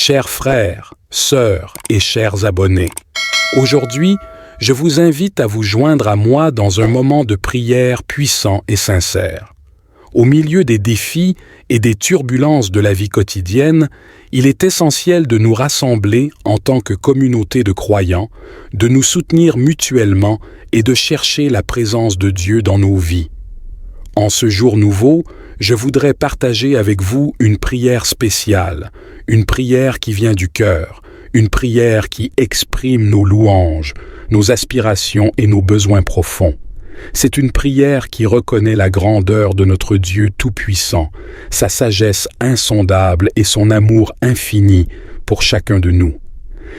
Chers frères, sœurs et chers abonnés, aujourd'hui, je vous invite à vous joindre à moi dans un moment de prière puissant et sincère. Au milieu des défis et des turbulences de la vie quotidienne, il est essentiel de nous rassembler en tant que communauté de croyants, de nous soutenir mutuellement et de chercher la présence de Dieu dans nos vies. En ce jour nouveau, je voudrais partager avec vous une prière spéciale, une prière qui vient du cœur, une prière qui exprime nos louanges, nos aspirations et nos besoins profonds. C'est une prière qui reconnaît la grandeur de notre Dieu Tout-Puissant, sa sagesse insondable et son amour infini pour chacun de nous.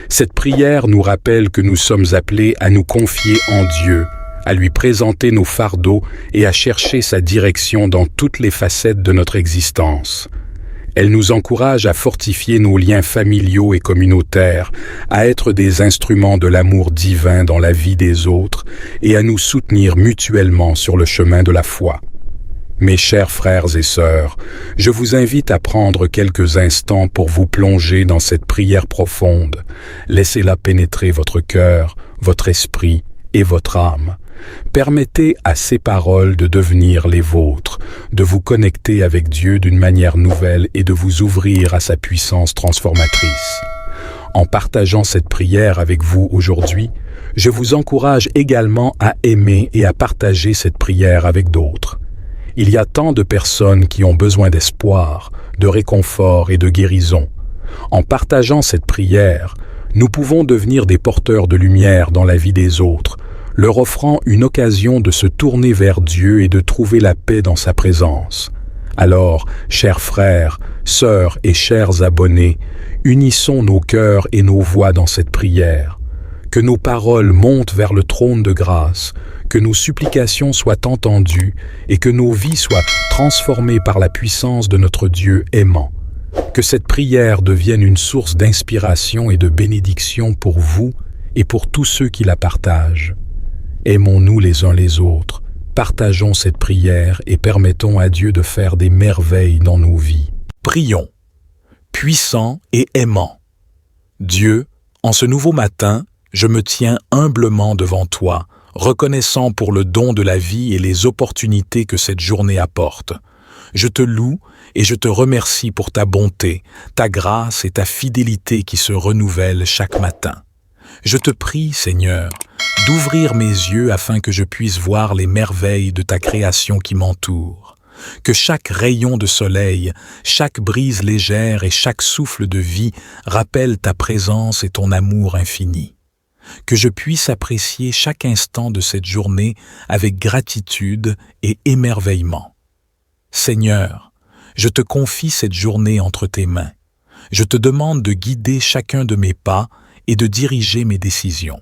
Cette prière nous rappelle que nous sommes appelés à nous confier en Dieu, à lui présenter nos fardeaux et à chercher sa direction dans toutes les facettes de notre existence. Elle nous encourage à fortifier nos liens familiaux et communautaires, à être des instruments de l'amour divin dans la vie des autres et à nous soutenir mutuellement sur le chemin de la foi. Mes chers frères et sœurs, je vous invite à prendre quelques instants pour vous plonger dans cette prière profonde. Laissez-la pénétrer votre cœur, votre esprit et votre âme. Permettez à ces paroles de devenir les vôtres, de vous connecter avec Dieu d'une manière nouvelle et de vous ouvrir à sa puissance transformatrice. En partageant cette prière avec vous aujourd'hui, je vous encourage également à aimer et à partager cette prière avec d'autres. Il y a tant de personnes qui ont besoin d'espoir, de réconfort et de guérison. En partageant cette prière, nous pouvons devenir des porteurs de lumière dans la vie des autres, leur offrant une occasion de se tourner vers Dieu et de trouver la paix dans sa présence. Alors, chers frères, sœurs et chers abonnés, unissons nos cœurs et nos voix dans cette prière. Que nos paroles montent vers le trône de grâce, que nos supplications soient entendues et que nos vies soient transformées par la puissance de notre Dieu aimant. Que cette prière devienne une source d'inspiration et de bénédiction pour vous et pour tous ceux qui la partagent. Aimons-nous les uns les autres, partageons cette prière et permettons à Dieu de faire des merveilles dans nos vies. Prions, puissant et aimant. Dieu, en ce nouveau matin, je me tiens humblement devant toi, reconnaissant pour le don de la vie et les opportunités que cette journée apporte. Je te loue et je te remercie pour ta bonté, ta grâce et ta fidélité qui se renouvellent chaque matin. Je te prie, Seigneur, d'ouvrir mes yeux afin que je puisse voir les merveilles de ta création qui m'entoure. Que chaque rayon de soleil, chaque brise légère et chaque souffle de vie rappellent ta présence et ton amour infini. Que je puisse apprécier chaque instant de cette journée avec gratitude et émerveillement. Seigneur, je te confie cette journée entre tes mains. Je te demande de guider chacun de mes pas et de diriger mes décisions.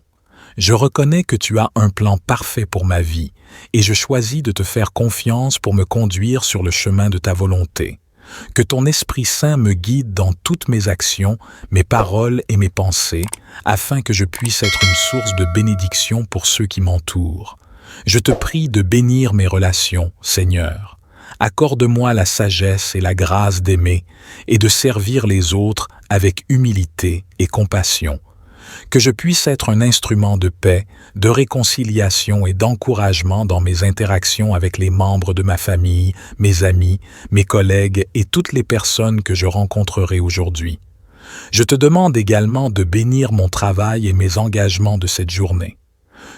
Je reconnais que tu as un plan parfait pour ma vie et je choisis de te faire confiance pour me conduire sur le chemin de ta volonté. Que ton Esprit Saint me guide dans toutes mes actions, mes paroles et mes pensées, afin que je puisse être une source de bénédiction pour ceux qui m'entourent. Je te prie de bénir mes relations, Seigneur. Accorde-moi la sagesse et la grâce d'aimer et de servir les autres avec humilité et compassion. Que je puisse être un instrument de paix, de réconciliation et d'encouragement dans mes interactions avec les membres de ma famille, mes amis, mes collègues et toutes les personnes que je rencontrerai aujourd'hui. Je te demande également de bénir mon travail et mes engagements de cette journée.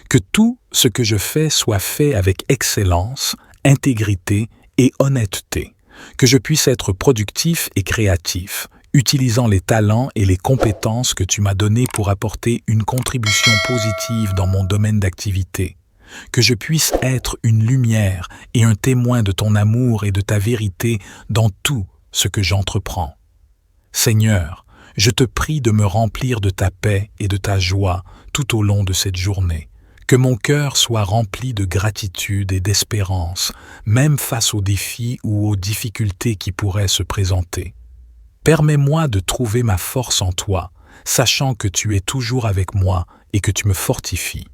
Que tout ce que je fais soit fait avec excellence, intégrité et honnêteté. Que je puisse être productif et créatif, utilisant les talents et les compétences que tu m'as donnés pour apporter une contribution positive dans mon domaine d'activité. Que je puisse être une lumière et un témoin de ton amour et de ta vérité dans tout ce que j'entreprends. Seigneur, je te prie de me remplir de ta paix et de ta joie tout au long de cette journée. Que mon cœur soit rempli de gratitude et d'espérance, même face aux défis ou aux difficultés qui pourraient se présenter. Permets-moi de trouver ma force en toi, sachant que tu es toujours avec moi et que tu me fortifies.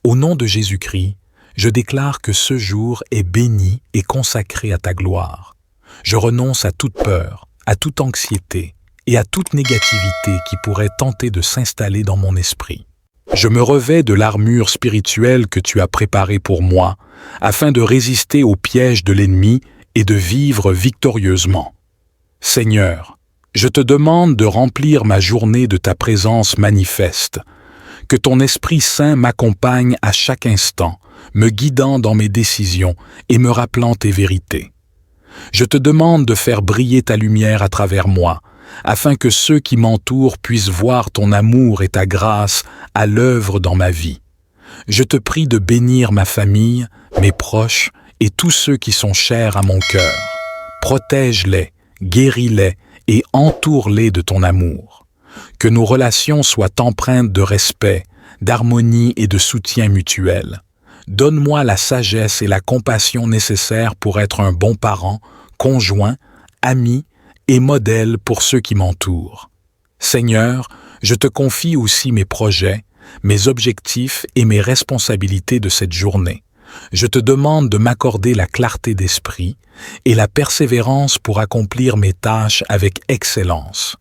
Au nom de Jésus-Christ, je déclare que ce jour est béni et consacré à ta gloire. Je renonce à toute peur, à toute anxiété et à toute négativité qui pourrait tenter de s'installer dans mon esprit. Je me revêts de l'armure spirituelle que tu as préparée pour moi, afin de résister aux pièges de l'ennemi et de vivre victorieusement. Seigneur, je te demande de remplir ma journée de ta présence manifeste, que ton Esprit Saint m'accompagne à chaque instant, me guidant dans mes décisions et me rappelant tes vérités. Je te demande de faire briller ta lumière à travers moi, afin que ceux qui m'entourent puissent voir ton amour et ta grâce à l'œuvre dans ma vie. Je te prie de bénir ma famille, mes proches et tous ceux qui sont chers à mon cœur. Protège-les, guéris-les et entoure-les de ton amour. Que nos relations soient empreintes de respect, d'harmonie et de soutien mutuel. Donne-moi la sagesse et la compassion nécessaires pour être un bon parent, conjoint, ami et modèle pour ceux qui m'entourent. Seigneur, je te confie aussi mes projets, mes objectifs et mes responsabilités de cette journée. Je te demande de m'accorder la clarté d'esprit et la persévérance pour accomplir mes tâches avec excellence.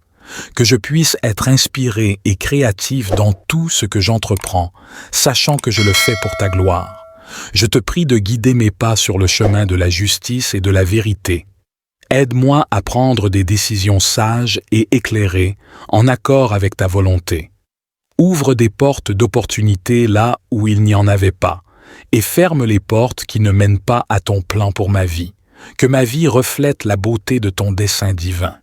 Que je puisse être inspiré et créatif dans tout ce que j'entreprends, sachant que je le fais pour ta gloire. Je te prie de guider mes pas sur le chemin de la justice et de la vérité. Aide-moi à prendre des décisions sages et éclairées, en accord avec ta volonté. Ouvre des portes d'opportunité là où il n'y en avait pas, et ferme les portes qui ne mènent pas à ton plan pour ma vie. Que ma vie reflète la beauté de ton dessein divin.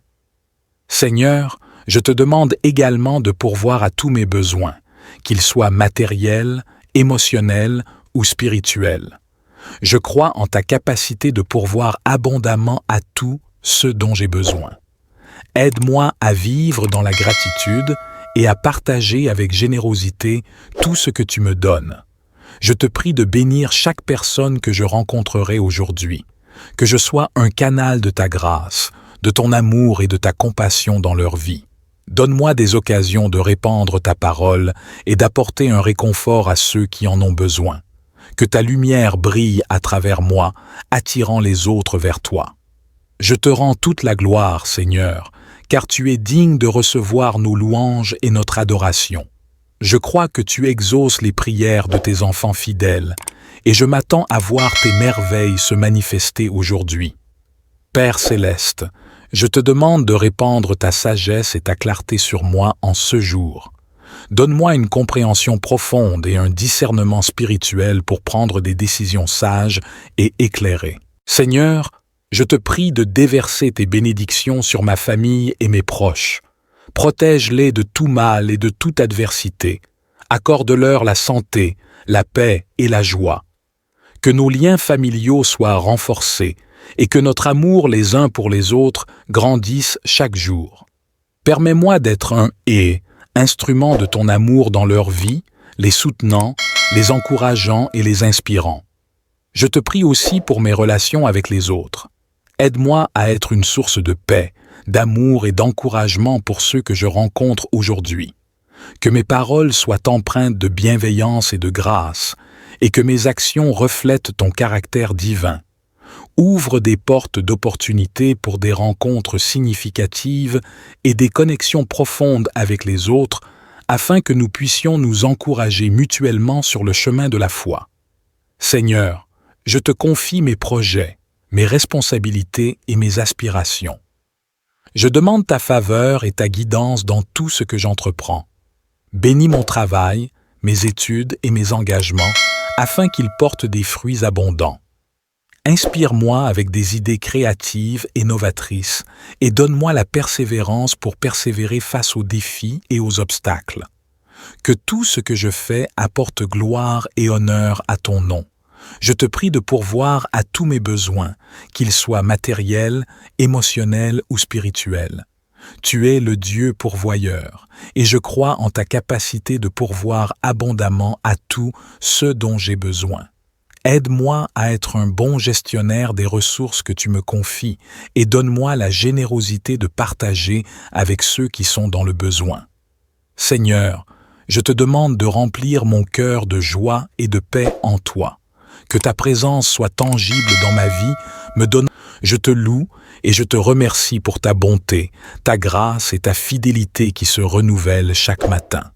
Seigneur, je te demande également de pourvoir à tous mes besoins, qu'ils soient matériels, émotionnels ou spirituels. Je crois en ta capacité de pourvoir abondamment à tout ce dont j'ai besoin. Aide-moi à vivre dans la gratitude et à partager avec générosité tout ce que tu me donnes. Je te prie de bénir chaque personne que je rencontrerai aujourd'hui, que je sois un canal de ta grâce, de ton amour et de ta compassion dans leur vie. Donne-moi des occasions de répandre ta parole et d'apporter un réconfort à ceux qui en ont besoin. Que ta lumière brille à travers moi, attirant les autres vers toi. Je te rends toute la gloire, Seigneur, car tu es digne de recevoir nos louanges et notre adoration. Je crois que tu exauces les prières de tes enfants fidèles, et je m'attends à voir tes merveilles se manifester aujourd'hui. Père céleste, je te demande de répandre ta sagesse et ta clarté sur moi en ce jour. Donne-moi une compréhension profonde et un discernement spirituel pour prendre des décisions sages et éclairées. Seigneur, je te prie de déverser tes bénédictions sur ma famille et mes proches. Protège-les de tout mal et de toute adversité. Accorde-leur la santé, la paix et la joie. Que nos liens familiaux soient renforcés et que notre amour les uns pour les autres grandisse chaque jour. Permets-moi d'être un instrument de ton amour dans leur vie, les soutenant, les encourageant et les inspirant. Je te prie aussi pour mes relations avec les autres. Aide-moi à être une source de paix, d'amour et d'encouragement pour ceux que je rencontre aujourd'hui. Que mes paroles soient empreintes de bienveillance et de grâce, et que mes actions reflètent ton caractère divin. Ouvre des portes d'opportunités pour des rencontres significatives et des connexions profondes avec les autres, afin que nous puissions nous encourager mutuellement sur le chemin de la foi. Seigneur, je te confie mes projets, mes responsabilités et mes aspirations. Je demande ta faveur et ta guidance dans tout ce que j'entreprends. Bénis mon travail, mes études et mes engagements, afin qu'ils portent des fruits abondants. Inspire-moi avec des idées créatives et novatrices et donne-moi la persévérance pour persévérer face aux défis et aux obstacles. Que tout ce que je fais apporte gloire et honneur à ton nom. Je te prie de pourvoir à tous mes besoins, qu'ils soient matériels, émotionnels ou spirituels. Tu es le Dieu pourvoyeur, et je crois en ta capacité de pourvoir abondamment à tout ce dont j'ai besoin. Aide-moi à être un bon gestionnaire des ressources que tu me confies et donne-moi la générosité de partager avec ceux qui sont dans le besoin. Seigneur, je te demande de remplir mon cœur de joie et de paix en toi. Que ta présence soit tangible dans ma vie, je te loue et je te remercie pour ta bonté, ta grâce et ta fidélité qui se renouvellent chaque matin.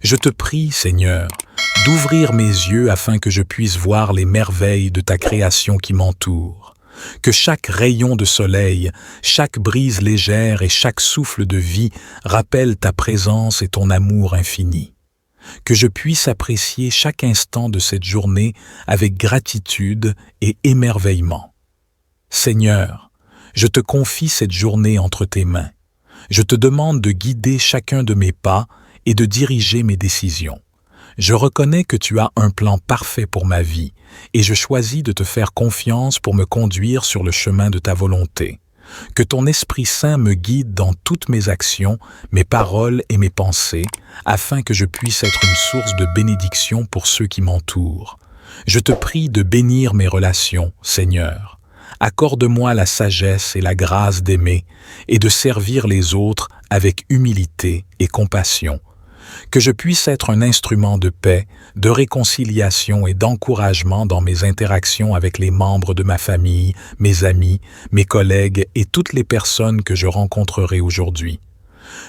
Je te prie, Seigneur, d'ouvrir mes yeux afin que je puisse voir les merveilles de ta création qui m'entoure. Que chaque rayon de soleil, chaque brise légère et chaque souffle de vie rappellent ta présence et ton amour infini. Que je puisse apprécier chaque instant de cette journée avec gratitude et émerveillement. Seigneur, je te confie cette journée entre tes mains. Je te demande de guider chacun de mes pas et de diriger mes décisions. Je reconnais que tu as un plan parfait pour ma vie et je choisis de te faire confiance pour me conduire sur le chemin de ta volonté. Que ton Esprit Saint me guide dans toutes mes actions, mes paroles et mes pensées, afin que je puisse être une source de bénédiction pour ceux qui m'entourent. Je te prie de bénir mes relations, Seigneur. Accorde-moi la sagesse et la grâce d'aimer et de servir les autres avec humilité et compassion. Que je puisse être un instrument de paix, de réconciliation et d'encouragement dans mes interactions avec les membres de ma famille, mes amis, mes collègues et toutes les personnes que je rencontrerai aujourd'hui.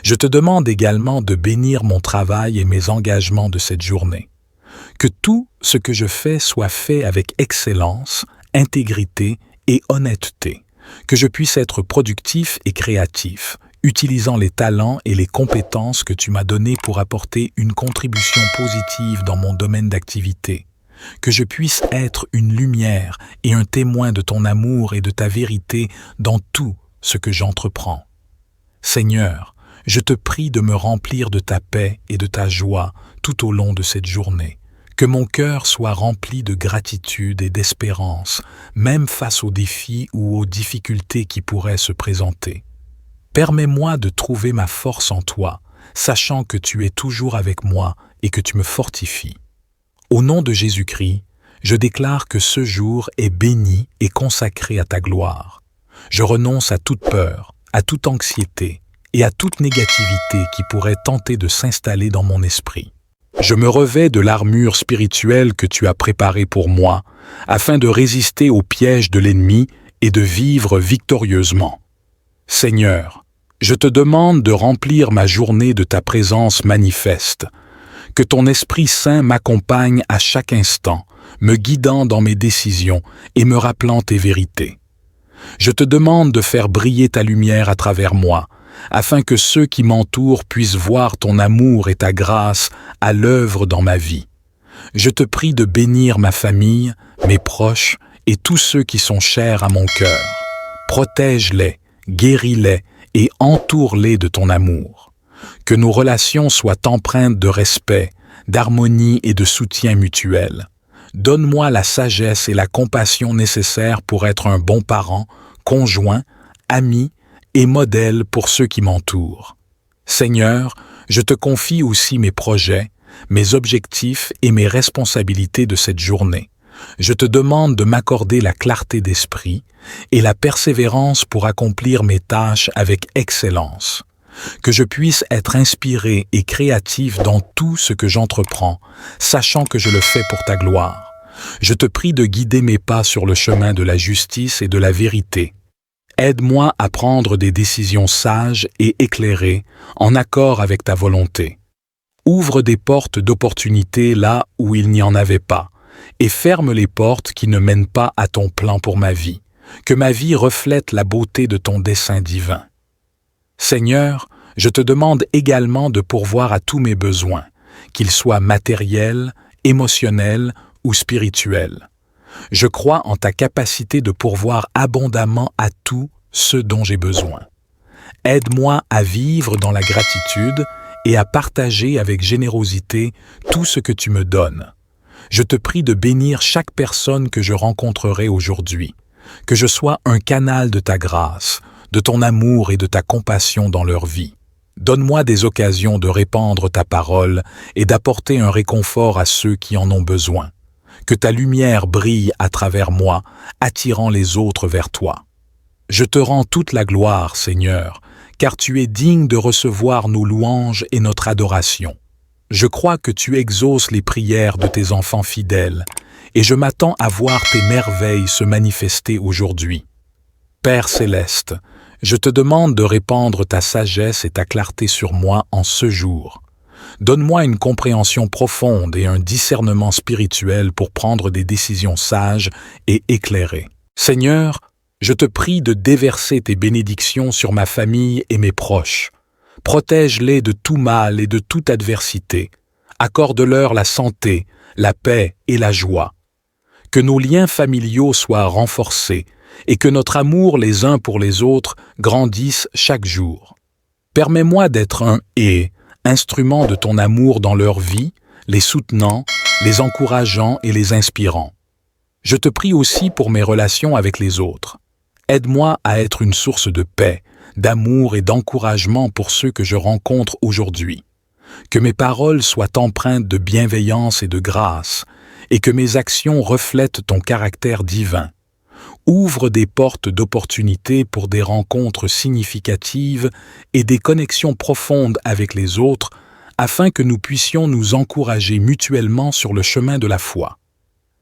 Je te demande également de bénir mon travail et mes engagements de cette journée. Que tout ce que je fais soit fait avec excellence, intégrité et honnêteté. Que je puisse être productif et créatif, utilisant les talents et les compétences que tu m'as donnés pour apporter une contribution positive dans mon domaine d'activité. Que je puisse être une lumière et un témoin de ton amour et de ta vérité dans tout ce que j'entreprends. Seigneur, je te prie de me remplir de ta paix et de ta joie tout au long de cette journée. Que mon cœur soit rempli de gratitude et d'espérance, même face aux défis ou aux difficultés qui pourraient se présenter. Permets-moi de trouver ma force en toi, sachant que tu es toujours avec moi et que tu me fortifies. Au nom de Jésus-Christ, je déclare que ce jour est béni et consacré à ta gloire. Je renonce à toute peur, à toute anxiété et à toute négativité qui pourrait tenter de s'installer dans mon esprit. Je me revêts de l'armure spirituelle que tu as préparée pour moi, afin de résister aux pièges de l'ennemi et de vivre victorieusement. Seigneur, je te demande de remplir ma journée de ta présence manifeste. Que ton Esprit Saint m'accompagne à chaque instant, me guidant dans mes décisions et me rappelant tes vérités. Je te demande de faire briller ta lumière à travers moi, afin que ceux qui m'entourent puissent voir ton amour et ta grâce à l'œuvre dans ma vie. Je te prie de bénir ma famille, mes proches et tous ceux qui sont chers à mon cœur. Protège-les, guéris-les et entoure-les de ton amour. Que nos relations soient empreintes de respect, d'harmonie et de soutien mutuel. Donne-moi la sagesse et la compassion nécessaires pour être un bon parent, conjoint, ami et modèle pour ceux qui m'entourent. Seigneur, je te confie aussi mes projets, mes objectifs et mes responsabilités de cette journée. Je te demande de m'accorder la clarté d'esprit et la persévérance pour accomplir mes tâches avec excellence. Que je puisse être inspiré et créatif dans tout ce que j'entreprends, sachant que je le fais pour ta gloire. Je te prie de guider mes pas sur le chemin de la justice et de la vérité. Aide-moi à prendre des décisions sages et éclairées, en accord avec ta volonté. Ouvre des portes d'opportunité là où il n'y en avait pas, et ferme les portes qui ne mènent pas à ton plan pour ma vie. Que ma vie reflète la beauté de ton dessein divin. Seigneur, je te demande également de pourvoir à tous mes besoins, qu'ils soient matériels, émotionnels ou spirituels. Je crois en ta capacité de pourvoir abondamment à tout ce dont j'ai besoin. Aide-moi à vivre dans la gratitude et à partager avec générosité tout ce que tu me donnes. Je te prie de bénir chaque personne que je rencontrerai aujourd'hui, que je sois un canal de ta grâce, de ton amour et de ta compassion dans leur vie. Donne-moi des occasions de répandre ta parole et d'apporter un réconfort à ceux qui en ont besoin. Que ta lumière brille à travers moi, attirant les autres vers toi. Je te rends toute la gloire, Seigneur, car tu es digne de recevoir nos louanges et notre adoration. Je crois que tu exauces les prières de tes enfants fidèles, et je m'attends à voir tes merveilles se manifester aujourd'hui. Père céleste, je te demande de répandre ta sagesse et ta clarté sur moi en ce jour. Donne-moi une compréhension profonde et un discernement spirituel pour prendre des décisions sages et éclairées. Seigneur, je te prie de déverser tes bénédictions sur ma famille et mes proches. Protège-les de tout mal et de toute adversité. Accorde-leur la santé, la paix et la joie. Que nos liens familiaux soient renforcés et que notre amour les uns pour les autres grandisse chaque jour. Permets-moi d'être un instrument de ton amour dans leur vie, les soutenant, les encourageant et les inspirant. Je te prie aussi pour mes relations avec les autres. Aide-moi à être une source de paix, d'amour et d'encouragement pour ceux que je rencontre aujourd'hui. Que mes paroles soient empreintes de bienveillance et de grâce, et que mes actions reflètent ton caractère divin. Ouvre des portes d'opportunités pour des rencontres significatives et des connexions profondes avec les autres, afin que nous puissions nous encourager mutuellement sur le chemin de la foi.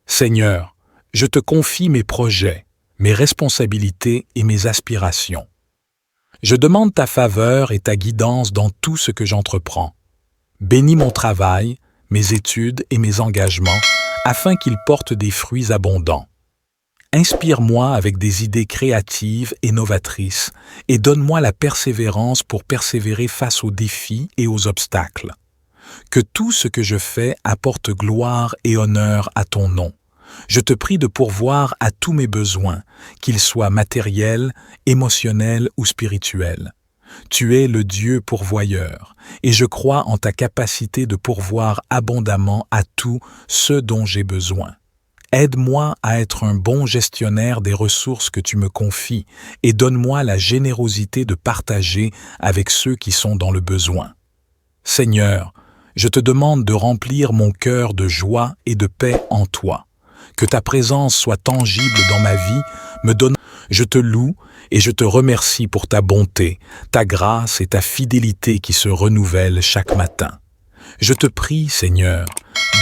Seigneur, je te confie mes projets, mes responsabilités et mes aspirations. Je demande ta faveur et ta guidance dans tout ce que j'entreprends. Bénis mon travail, mes études et mes engagements, afin qu'ils portent des fruits abondants. Inspire-moi avec des idées créatives et novatrices et donne-moi la persévérance pour persévérer face aux défis et aux obstacles. Que tout ce que je fais apporte gloire et honneur à ton nom. Je te prie de pourvoir à tous mes besoins, qu'ils soient matériels, émotionnels ou spirituels. Tu es le Dieu pourvoyeur, et je crois en ta capacité de pourvoir abondamment à tout ce dont j'ai besoin. Aide-moi à être un bon gestionnaire des ressources que tu me confies et donne-moi la générosité de partager avec ceux qui sont dans le besoin. Seigneur, je te demande de remplir mon cœur de joie et de paix en toi. Que ta présence soit tangible dans ma vie, me donne. Je te loue et je te remercie pour ta bonté, ta grâce et ta fidélité qui se renouvellent chaque matin. Je te prie, Seigneur,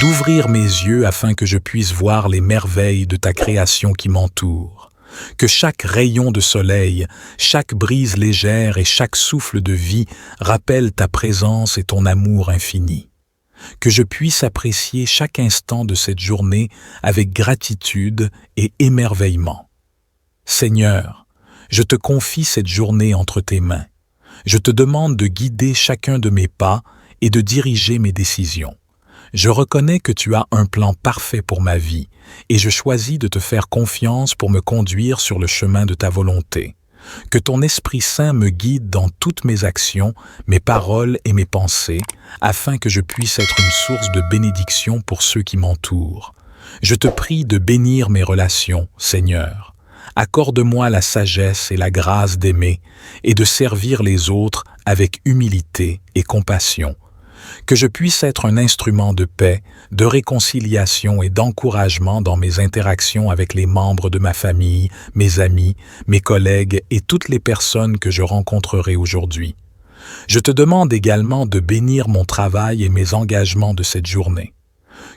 d'ouvrir mes yeux afin que je puisse voir les merveilles de ta création qui m'entoure. Que chaque rayon de soleil, chaque brise légère et chaque souffle de vie rappellent ta présence et ton amour infini. Que je puisse apprécier chaque instant de cette journée avec gratitude et émerveillement. Seigneur, je te confie cette journée entre tes mains. Je te demande de guider chacun de mes pas et de diriger mes décisions. Je reconnais que tu as un plan parfait pour ma vie et je choisis de te faire confiance pour me conduire sur le chemin de ta volonté. Que ton Esprit Saint me guide dans toutes mes actions, mes paroles et mes pensées, afin que je puisse être une source de bénédiction pour ceux qui m'entourent. Je te prie de bénir mes relations, Seigneur. Accorde-moi la sagesse et la grâce d'aimer et de servir les autres avec humilité et compassion. Que je puisse être un instrument de paix, de réconciliation et d'encouragement dans mes interactions avec les membres de ma famille, mes amis, mes collègues et toutes les personnes que je rencontrerai aujourd'hui. Je te demande également de bénir mon travail et mes engagements de cette journée.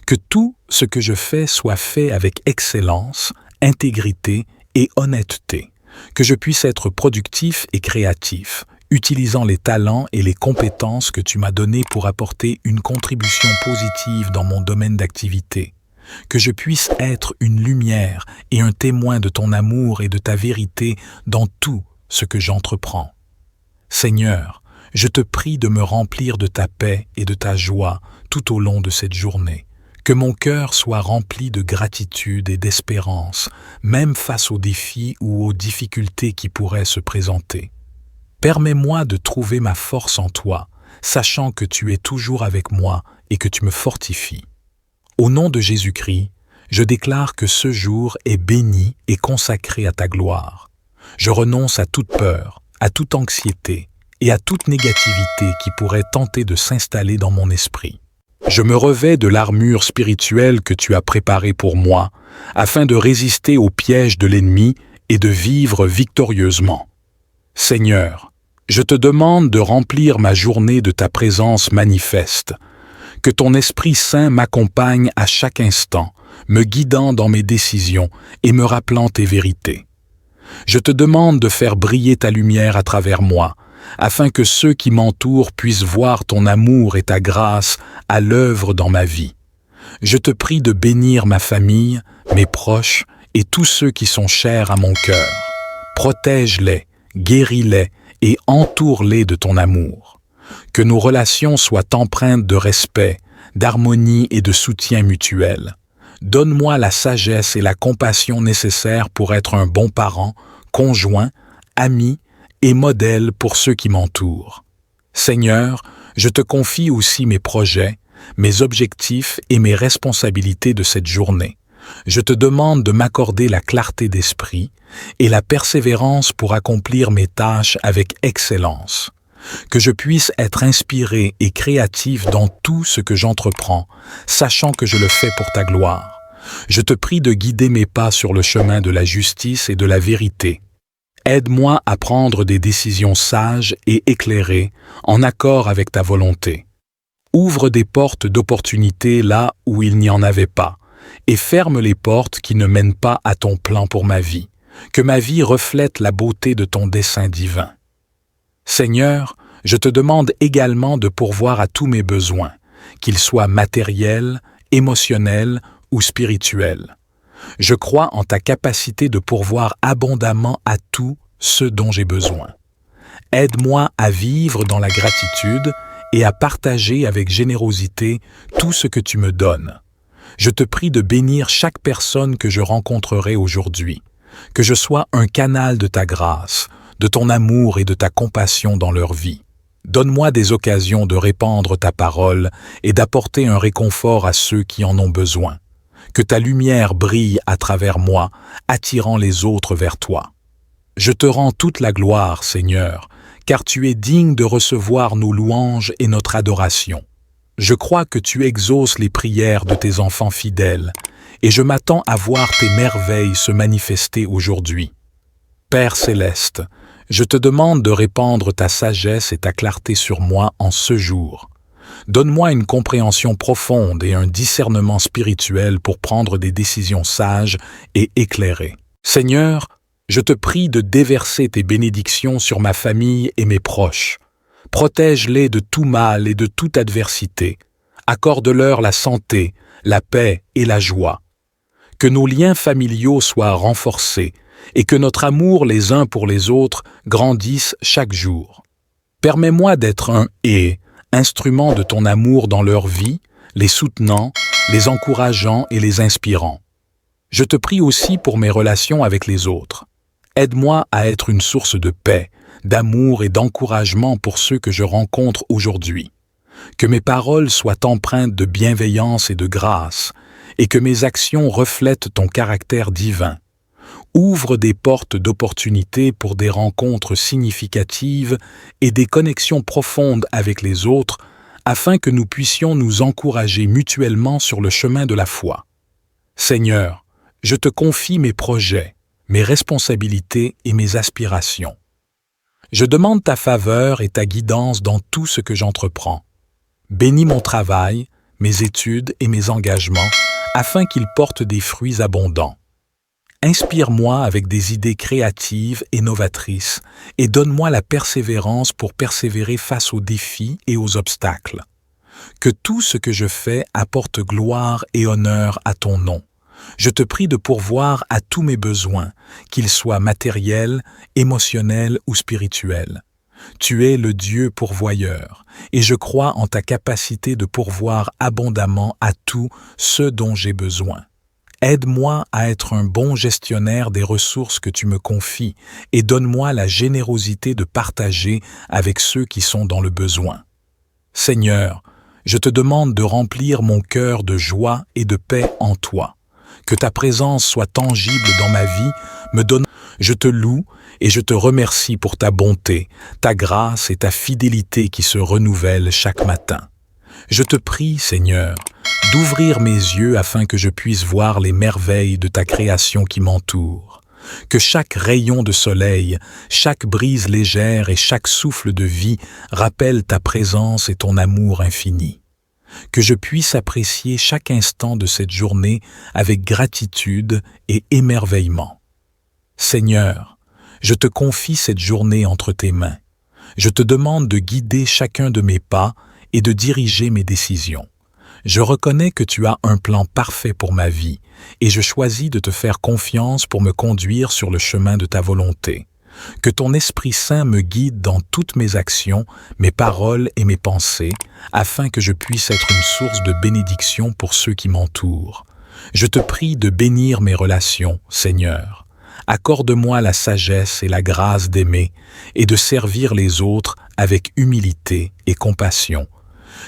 Que tout ce que je fais soit fait avec excellence, intégrité et honnêteté. Que je puisse être productif et créatif, utilisant les talents et les compétences que tu m'as donnés pour apporter une contribution positive dans mon domaine d'activité. Que je puisse être une lumière et un témoin de ton amour et de ta vérité dans tout ce que j'entreprends. Seigneur, je te prie de me remplir de ta paix et de ta joie tout au long de cette journée. Que mon cœur soit rempli de gratitude et d'espérance, même face aux défis ou aux difficultés qui pourraient se présenter. Permets-moi de trouver ma force en toi, sachant que tu es toujours avec moi et que tu me fortifies. Au nom de Jésus-Christ, je déclare que ce jour est béni et consacré à ta gloire. Je renonce à toute peur, à toute anxiété et à toute négativité qui pourrait tenter de s'installer dans mon esprit. Je me revêts de l'armure spirituelle que tu as préparée pour moi, afin de résister aux pièges de l'ennemi et de vivre victorieusement. Seigneur, je te demande de remplir ma journée de ta présence manifeste. Que ton Esprit Saint m'accompagne à chaque instant, me guidant dans mes décisions et me rappelant tes vérités. Je te demande de faire briller ta lumière à travers moi, afin que ceux qui m'entourent puissent voir ton amour et ta grâce à l'œuvre dans ma vie. Je te prie de bénir ma famille, mes proches et tous ceux qui sont chers à mon cœur. Protège-les, guéris-les et entoure-les de ton amour. Que nos relations soient empreintes de respect, d'harmonie et de soutien mutuel. Donne-moi la sagesse et la compassion nécessaires pour être un bon parent, conjoint, ami et modèle pour ceux qui m'entourent. Seigneur, je te confie aussi mes projets, mes objectifs et mes responsabilités de cette journée. Je te demande de m'accorder la clarté d'esprit et la persévérance pour accomplir mes tâches avec excellence. Que je puisse être inspiré et créatif dans tout ce que j'entreprends, sachant que je le fais pour ta gloire. Je te prie de guider mes pas sur le chemin de la justice et de la vérité. Aide-moi à prendre des décisions sages et éclairées, en accord avec ta volonté. Ouvre des portes d'opportunité là où il n'y en avait pas, et ferme les portes qui ne mènent pas à ton plan pour ma vie. Que ma vie reflète la beauté de ton dessein divin. Seigneur, je te demande également de pourvoir à tous mes besoins, qu'ils soient matériels, émotionnels ou spirituels. Je crois en ta capacité de pourvoir abondamment à tout ce dont j'ai besoin. Aide-moi à vivre dans la gratitude et à partager avec générosité tout ce que tu me donnes. Je te prie de bénir chaque personne que je rencontrerai aujourd'hui, que je sois un canal de ta grâce, de ton amour et de ta compassion dans leur vie. Donne-moi des occasions de répandre ta parole et d'apporter un réconfort à ceux qui en ont besoin. Que ta lumière brille à travers moi, attirant les autres vers toi. Je te rends toute la gloire, Seigneur, car tu es digne de recevoir nos louanges et notre adoration. Je crois que tu exauces les prières de tes enfants fidèles, et je m'attends à voir tes merveilles se manifester aujourd'hui. Père céleste, je te demande de répandre ta sagesse et ta clarté sur moi en ce jour. Donne-moi une compréhension profonde et un discernement spirituel pour prendre des décisions sages et éclairées. Seigneur, je te prie de déverser tes bénédictions sur ma famille et mes proches. Protège-les de tout mal et de toute adversité. Accorde-leur la santé, la paix et la joie. Que nos liens familiaux soient renforcés et que notre amour les uns pour les autres grandisse chaque jour. Permets-moi d'être un instrument de ton amour dans leur vie, les soutenant, les encourageant et les inspirant. Je te prie aussi pour mes relations avec les autres. Aide-moi à être une source de paix, d'amour et d'encouragement pour ceux que je rencontre aujourd'hui. Que mes paroles soient empreintes de bienveillance et de grâce, et que mes actions reflètent ton caractère divin. Ouvre des portes d'opportunité pour des rencontres significatives et des connexions profondes avec les autres, afin que nous puissions nous encourager mutuellement sur le chemin de la foi. Seigneur, je te confie mes projets, mes responsabilités et mes aspirations. Je demande ta faveur et ta guidance dans tout ce que j'entreprends. Bénis mon travail, mes études et mes engagements, afin qu'ils portent des fruits abondants. Inspire-moi avec des idées créatives et novatrices et donne-moi la persévérance pour persévérer face aux défis et aux obstacles. Que tout ce que je fais apporte gloire et honneur à ton nom. Je te prie de pourvoir à tous mes besoins, qu'ils soient matériels, émotionnels ou spirituels. Tu es le Dieu pourvoyeur, et je crois en ta capacité de pourvoir abondamment à tout ce dont j'ai besoin. Aide-moi à être un bon gestionnaire des ressources que tu me confies et donne-moi la générosité de partager avec ceux qui sont dans le besoin. Seigneur, je te demande de remplir mon cœur de joie et de paix en toi. Que ta présence soit tangible dans ma vie, Je te loue et je te remercie pour ta bonté, ta grâce et ta fidélité qui se renouvellent chaque matin. Je te prie, Seigneur, d'ouvrir mes yeux afin que je puisse voir les merveilles de ta création qui m'entoure. Que chaque rayon de soleil, chaque brise légère et chaque souffle de vie rappelle ta présence et ton amour infini. Que je puisse apprécier chaque instant de cette journée avec gratitude et émerveillement. Seigneur, Je te confie cette journée entre tes mains. Je te demande de guider chacun de mes pas et de diriger mes décisions. Je reconnais que tu as un plan parfait pour ma vie et je choisis de te faire confiance pour me conduire sur le chemin de ta volonté. Que ton Esprit Saint me guide dans toutes mes actions, mes paroles et mes pensées, afin que je puisse être une source de bénédiction pour ceux qui m'entourent. Je te prie de bénir mes relations, Seigneur. Accorde-moi la sagesse et la grâce d'aimer et de servir les autres avec humilité et compassion.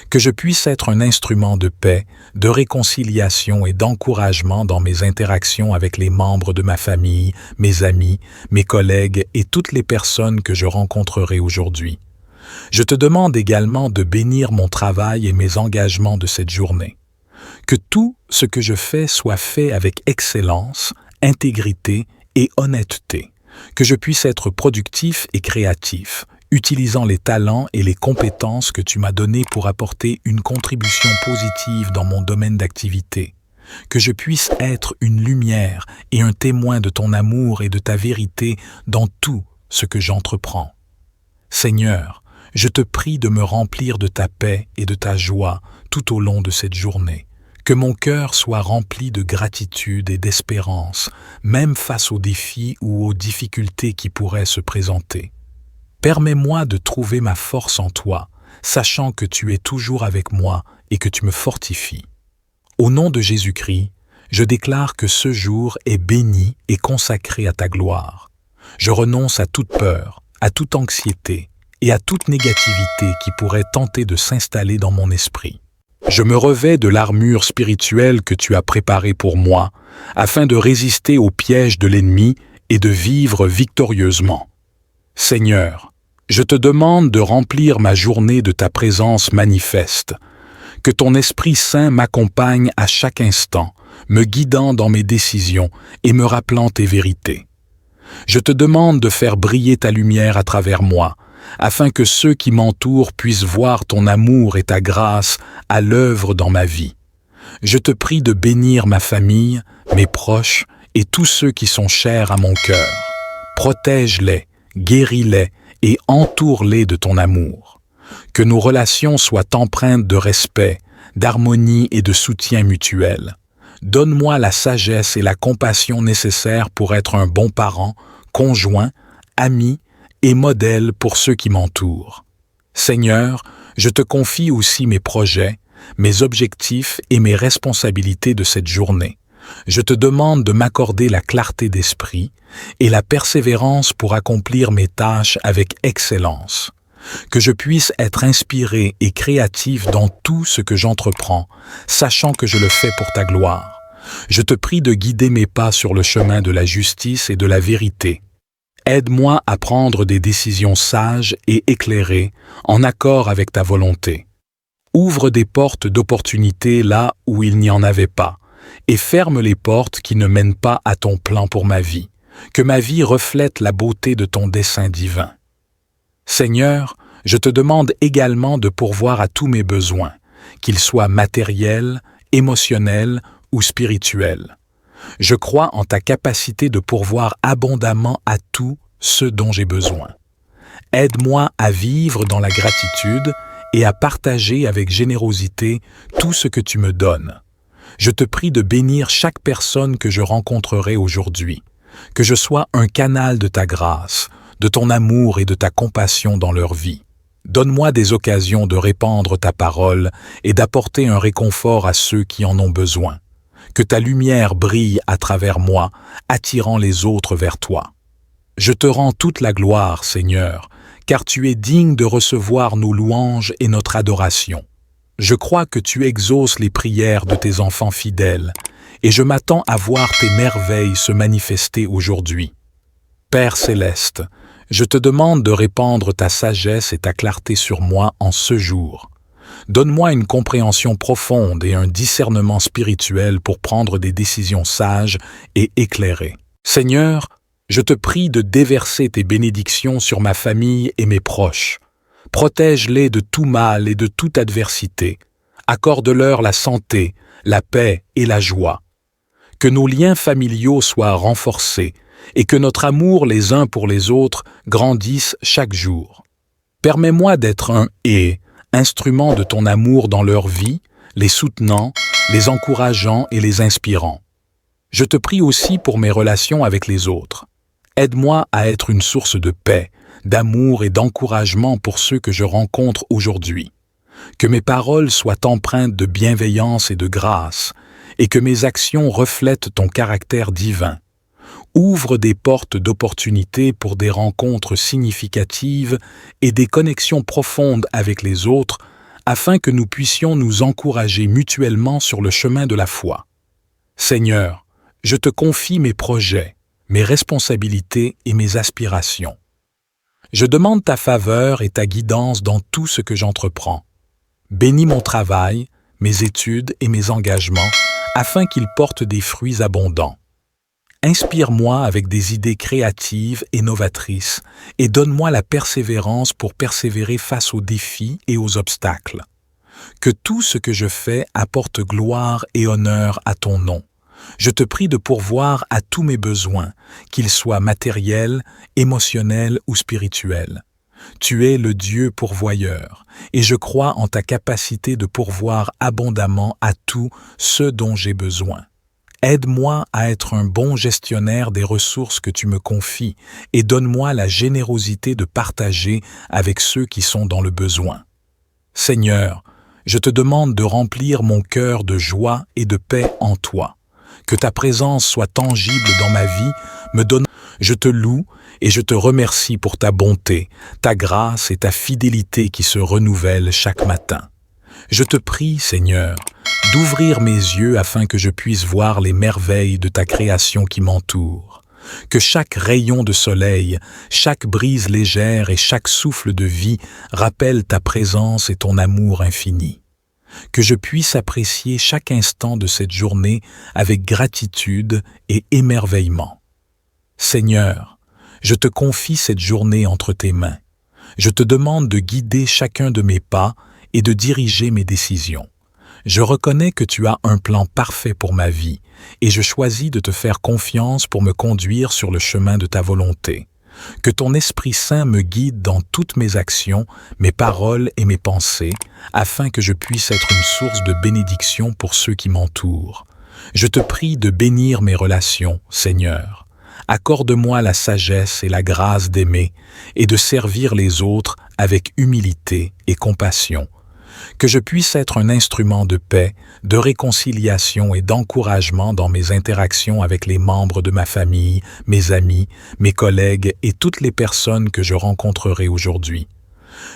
Que je puisse être un instrument de paix, de réconciliation et d'encouragement dans mes interactions avec les membres de ma famille, mes amis, mes collègues et toutes les personnes que je rencontrerai aujourd'hui. Je te demande également de bénir mon travail et mes engagements de cette journée. Que tout ce que je fais soit fait avec excellence, intégrité et honnêteté. Que je puisse être productif et créatif, utilisant les talents et les compétences que tu m'as donnés pour apporter une contribution positive dans mon domaine d'activité. Que je puisse être une lumière et un témoin de ton amour et de ta vérité dans tout ce que j'entreprends. Seigneur, je te prie de me remplir de ta paix et de ta joie tout au long de cette journée. Que mon cœur soit rempli de gratitude et d'espérance, même face aux défis ou aux difficultés qui pourraient se présenter. Permets-moi de trouver ma force en toi, sachant que tu es toujours avec moi et que tu me fortifies. Au nom de Jésus-Christ, je déclare que ce jour est béni et consacré à ta gloire. Je renonce à toute peur, à toute anxiété et à toute négativité qui pourrait tenter de s'installer dans mon esprit. Je me revêts de l'armure spirituelle que tu as préparée pour moi, afin de résister aux pièges de l'ennemi et de vivre victorieusement. Seigneur, je te demande de remplir ma journée de ta présence manifeste. Que ton Esprit Saint m'accompagne à chaque instant, me guidant dans mes décisions et me rappelant tes vérités. Je te demande de faire briller ta lumière à travers moi, afin que ceux qui m'entourent puissent voir ton amour et ta grâce à l'œuvre dans ma vie. Je te prie de bénir ma famille, mes proches et tous ceux qui sont chers à mon cœur. Protège-les, guéris-les et entoure-les de ton amour. Que nos relations soient empreintes de respect, d'harmonie et de soutien mutuel. Donne-moi la sagesse et la compassion nécessaires pour être un bon parent, conjoint, ami et modèle pour ceux qui m'entourent. Seigneur, je te confie aussi mes projets, mes objectifs et mes responsabilités de cette journée. Je te demande de m'accorder la clarté d'esprit et la persévérance pour accomplir mes tâches avec excellence. Que je puisse être inspiré et créatif dans tout ce que j'entreprends, sachant que je le fais pour ta gloire. Je te prie de guider mes pas sur le chemin de la justice et de la vérité. Aide-moi à prendre des décisions sages et éclairées, en accord avec ta volonté. Ouvre des portes d'opportunité là où il n'y en avait pas, et ferme les portes qui ne mènent pas à ton plan pour ma vie. Que ma vie reflète la beauté de ton dessein divin. Seigneur, je te demande également de pourvoir à tous mes besoins, qu'ils soient matériels, émotionnels ou spirituels. Je crois en ta capacité de pourvoir abondamment à tout ce dont j'ai besoin. Aide-moi à vivre dans la gratitude et à partager avec générosité tout ce que tu me donnes. Je te prie de bénir chaque personne que je rencontrerai aujourd'hui, que je sois un canal de ta grâce, de ton amour et de ta compassion dans leur vie. Donne-moi des occasions de répandre ta parole et d'apporter un réconfort à ceux qui en ont besoin. Que ta lumière brille à travers moi, attirant les autres vers toi. Je te rends toute la gloire, Seigneur, car tu es digne de recevoir nos louanges et notre adoration. Je crois que tu exauces les prières de tes enfants fidèles, et je m'attends à voir tes merveilles se manifester aujourd'hui. Père céleste, je te demande de répandre ta sagesse et ta clarté sur moi en ce jour. Donne-moi une compréhension profonde et un discernement spirituel pour prendre des décisions sages et éclairées. Seigneur, je te prie de déverser tes bénédictions sur ma famille et mes proches. Protège-les de tout mal et de toute adversité. Accorde-leur la santé, la paix et la joie. Que nos liens familiaux soient renforcés, et que notre amour les uns pour les autres grandisse chaque jour. Permets-moi d'être un instrument de ton amour dans leur vie, les soutenant, les encourageant et les inspirant. Je te prie aussi pour mes relations avec les autres. Aide-moi à être une source de paix, d'amour et d'encouragement pour ceux que je rencontre aujourd'hui. Que mes paroles soient empreintes de bienveillance et de grâce, et que mes actions reflètent ton caractère divin. Ouvre des portes d'opportunités pour des rencontres significatives et des connexions profondes avec les autres, afin que nous puissions nous encourager mutuellement sur le chemin de la foi. Seigneur, je te confie mes projets, mes responsabilités et mes aspirations. Je demande ta faveur et ta guidance dans tout ce que j'entreprends. Bénis mon travail, mes études et mes engagements, afin qu'ils portent des fruits abondants. Inspire-moi avec des idées créatives et novatrices et donne-moi la persévérance pour persévérer face aux défis et aux obstacles. Que tout ce que je fais apporte gloire et honneur à ton nom. Je te prie de pourvoir à tous mes besoins, qu'ils soient matériels, émotionnels ou spirituels. Tu es le Dieu pourvoyeur, et je crois en ta capacité de pourvoir abondamment à tout ce dont j'ai besoin. Aide-moi à être un bon gestionnaire des ressources que tu me confies et donne-moi la générosité de partager avec ceux qui sont dans le besoin. Seigneur, je te demande de remplir mon cœur de joie et de paix en toi. Que ta présence soit tangible dans ma vie, Je te loue et je te remercie pour ta bonté, ta grâce et ta fidélité qui se renouvellent chaque matin. Je te prie, Seigneur, d'ouvrir mes yeux afin que je puisse voir les merveilles de ta création qui m'entoure. Que chaque rayon de soleil, chaque brise légère et chaque souffle de vie rappelle ta présence et ton amour infini. Que je puisse apprécier chaque instant de cette journée avec gratitude et émerveillement. Seigneur, je te confie cette journée entre tes mains. Je te demande de guider chacun de mes pas et de diriger mes décisions. Je reconnais que tu as un plan parfait pour ma vie et je choisis de te faire confiance pour me conduire sur le chemin de ta volonté. Que ton Esprit Saint me guide dans toutes mes actions, mes paroles et mes pensées, afin que je puisse être une source de bénédiction pour ceux qui m'entourent. Je te prie de bénir mes relations, Seigneur. Accorde-moi la sagesse et la grâce d'aimer et de servir les autres avec humilité et compassion. Que je puisse être un instrument de paix, de réconciliation et d'encouragement dans mes interactions avec les membres de ma famille, mes amis, mes collègues et toutes les personnes que je rencontrerai aujourd'hui.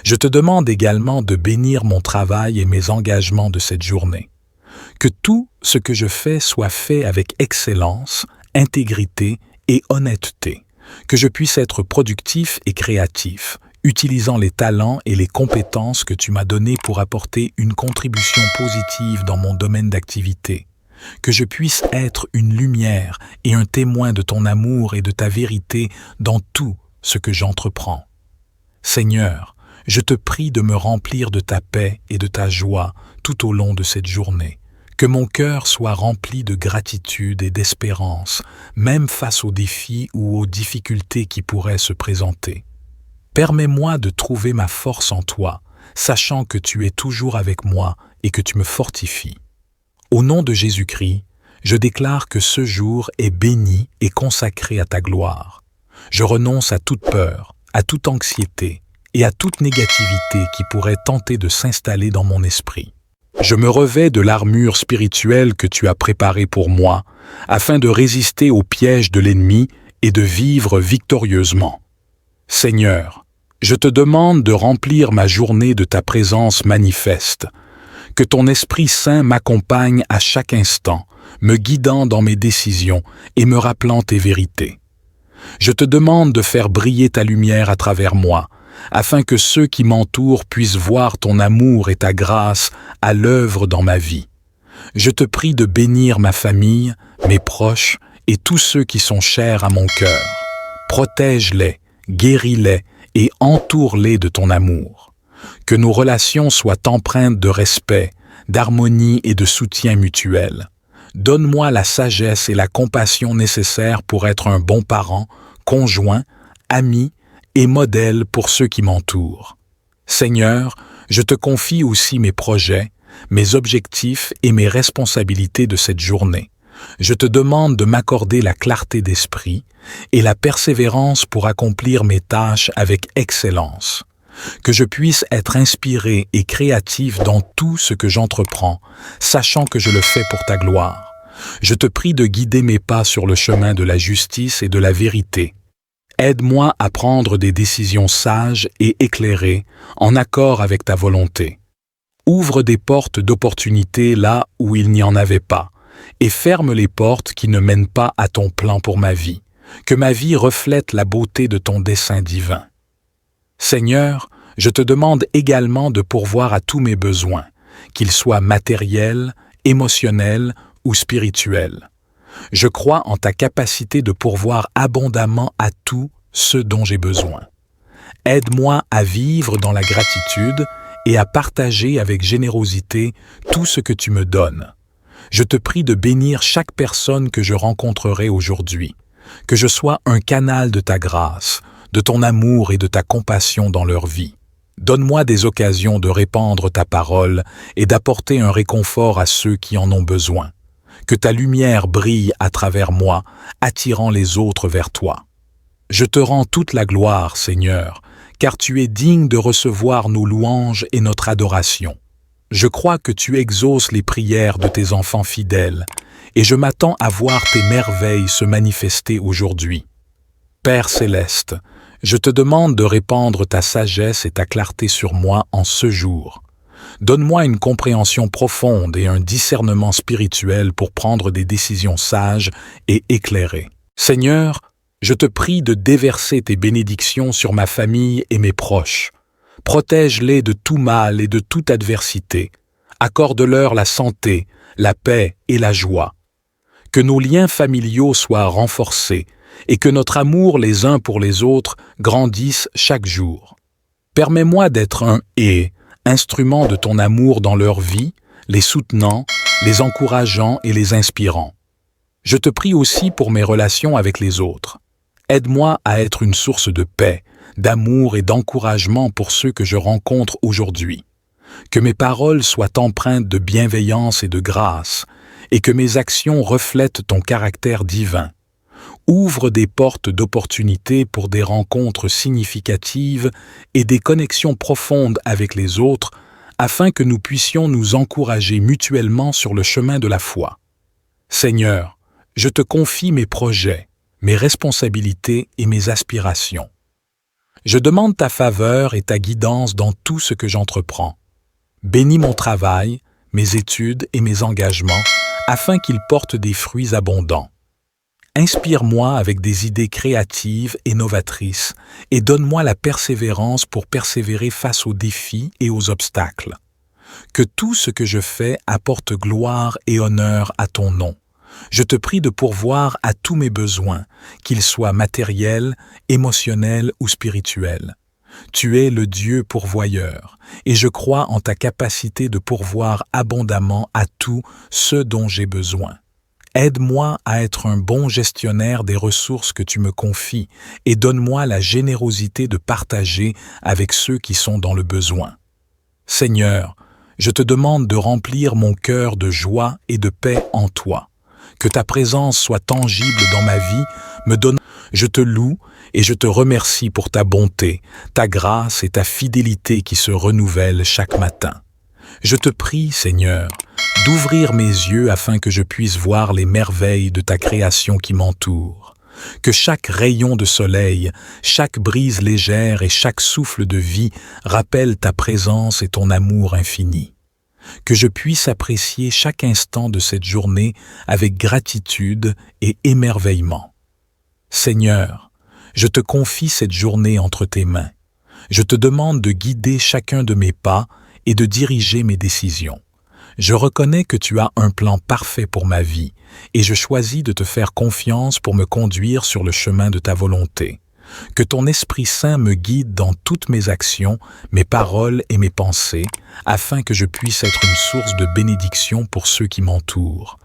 Je te demande également de bénir mon travail et mes engagements de cette journée. Que tout ce que je fais soit fait avec excellence, intégrité et honnêteté. Que je puisse être productif et créatif, utilisant les talents et les compétences que tu m'as donnés pour apporter une contribution positive dans mon domaine d'activité. Que je puisse être une lumière et un témoin de ton amour et de ta vérité dans tout ce que j'entreprends. Seigneur, je te prie de me remplir de ta paix et de ta joie tout au long de cette journée. Que mon cœur soit rempli de gratitude et d'espérance, même face aux défis ou aux difficultés qui pourraient se présenter. Permets-moi de trouver ma force en toi, sachant que tu es toujours avec moi et que tu me fortifies. Au nom de Jésus-Christ, je déclare que ce jour est béni et consacré à ta gloire. Je renonce à toute peur, à toute anxiété et à toute négativité qui pourrait tenter de s'installer dans mon esprit. Je me revêts de l'armure spirituelle que tu as préparée pour moi, afin de résister aux pièges de l'ennemi et de vivre victorieusement. Seigneur, je te demande de remplir ma journée de ta présence manifeste. Que ton Esprit Saint m'accompagne à chaque instant, me guidant dans mes décisions et me rappelant tes vérités. Je te demande de faire briller ta lumière à travers moi, afin que ceux qui m'entourent puissent voir ton amour et ta grâce à l'œuvre dans ma vie. Je te prie de bénir ma famille, mes proches et tous ceux qui sont chers à mon cœur. Protège-les, guéris-les et entoure-les de ton amour. Que nos relations soient empreintes de respect, d'harmonie et de soutien mutuel. Donne-moi la sagesse et la compassion nécessaires pour être un bon parent, conjoint, ami et modèle pour ceux qui m'entourent. Seigneur, je te confie aussi mes projets, mes objectifs et mes responsabilités de cette journée. Je te demande de m'accorder la clarté d'esprit et la persévérance pour accomplir mes tâches avec excellence. Que je puisse être inspiré et créatif dans tout ce que j'entreprends, sachant que je le fais pour ta gloire. Je te prie de guider mes pas sur le chemin de la justice et de la vérité. Aide-moi à prendre des décisions sages et éclairées, en accord avec ta volonté. Ouvre des portes d'opportunité là où il n'y en avait pas, et ferme les portes qui ne mènent pas à ton plan pour ma vie. Que ma vie reflète la beauté de ton dessein divin. Seigneur, je te demande également de pourvoir à tous mes besoins, qu'ils soient matériels, émotionnels ou spirituels. Je crois en ta capacité de pourvoir abondamment à tout ce dont j'ai besoin. Aide-moi à vivre dans la gratitude et à partager avec générosité tout ce que tu me donnes. Je te prie de bénir chaque personne que je rencontrerai aujourd'hui, que je sois un canal de ta grâce, de ton amour et de ta compassion dans leur vie. Donne-moi des occasions de répandre ta parole et d'apporter un réconfort à ceux qui en ont besoin. Que ta lumière brille à travers moi, attirant les autres vers toi. Je te rends toute la gloire, Seigneur, car tu es digne de recevoir nos louanges et notre adoration. Je crois que tu exauces les prières de tes enfants fidèles, et je m'attends à voir tes merveilles se manifester aujourd'hui. Père céleste, je te demande de répandre ta sagesse et ta clarté sur moi en ce jour. Donne-moi une compréhension profonde et un discernement spirituel pour prendre des décisions sages et éclairées. Seigneur, je te prie de déverser tes bénédictions sur ma famille et mes proches. Protège-les de tout mal et de toute adversité. Accorde-leur la santé, la paix et la joie. Que nos liens familiaux soient renforcés et que notre amour les uns pour les autres grandisse chaque jour. Permets-moi d'être un instrument de ton amour dans leur vie, les soutenant, les encourageant et les inspirant. Je te prie aussi pour mes relations avec les autres. Aide-moi à être une source de paix, d'amour et d'encouragement pour ceux que je rencontre aujourd'hui. Que mes paroles soient empreintes de bienveillance et de grâce, et que mes actions reflètent ton caractère divin. Ouvre des portes d'opportunité pour des rencontres significatives et des connexions profondes avec les autres, afin que nous puissions nous encourager mutuellement sur le chemin de la foi. Seigneur, je te confie mes projets, mes responsabilités et mes aspirations. Je demande ta faveur et ta guidance dans tout ce que j'entreprends. Bénis mon travail, mes études et mes engagements, afin qu'ils portent des fruits abondants. Inspire-moi avec des idées créatives et novatrices et donne-moi la persévérance pour persévérer face aux défis et aux obstacles. Que tout ce que je fais apporte gloire et honneur à ton nom. Je te prie de pourvoir à tous mes besoins, qu'ils soient matériels, émotionnels ou spirituels. Tu es le Dieu pourvoyeur, et je crois en ta capacité de pourvoir abondamment à tout ce dont j'ai besoin. Aide-moi à être un bon gestionnaire des ressources que tu me confies et donne-moi la générosité de partager avec ceux qui sont dans le besoin. Seigneur, je te demande de remplir mon cœur de joie et de paix en toi. Que ta présence soit tangible dans ma vie, me donne. Je te loue et je te remercie pour ta bonté, ta grâce et ta fidélité qui se renouvellent chaque matin. Je te prie, Seigneur, d'ouvrir mes yeux afin que je puisse voir les merveilles de ta création qui m'entoure. Que chaque rayon de soleil, chaque brise légère et chaque souffle de vie rappelle ta présence et ton amour infini. Que je puisse apprécier chaque instant de cette journée avec gratitude et émerveillement. Seigneur, je te confie cette journée entre tes mains. Je te demande de guider chacun de mes pas et de diriger mes décisions. Je reconnais que tu as un plan parfait pour ma vie et je choisis de te faire confiance pour me conduire sur le chemin de ta volonté. Que ton Esprit Saint me guide dans toutes mes actions, mes paroles et mes pensées, afin que je puisse être une source de bénédiction pour ceux qui m'entourent.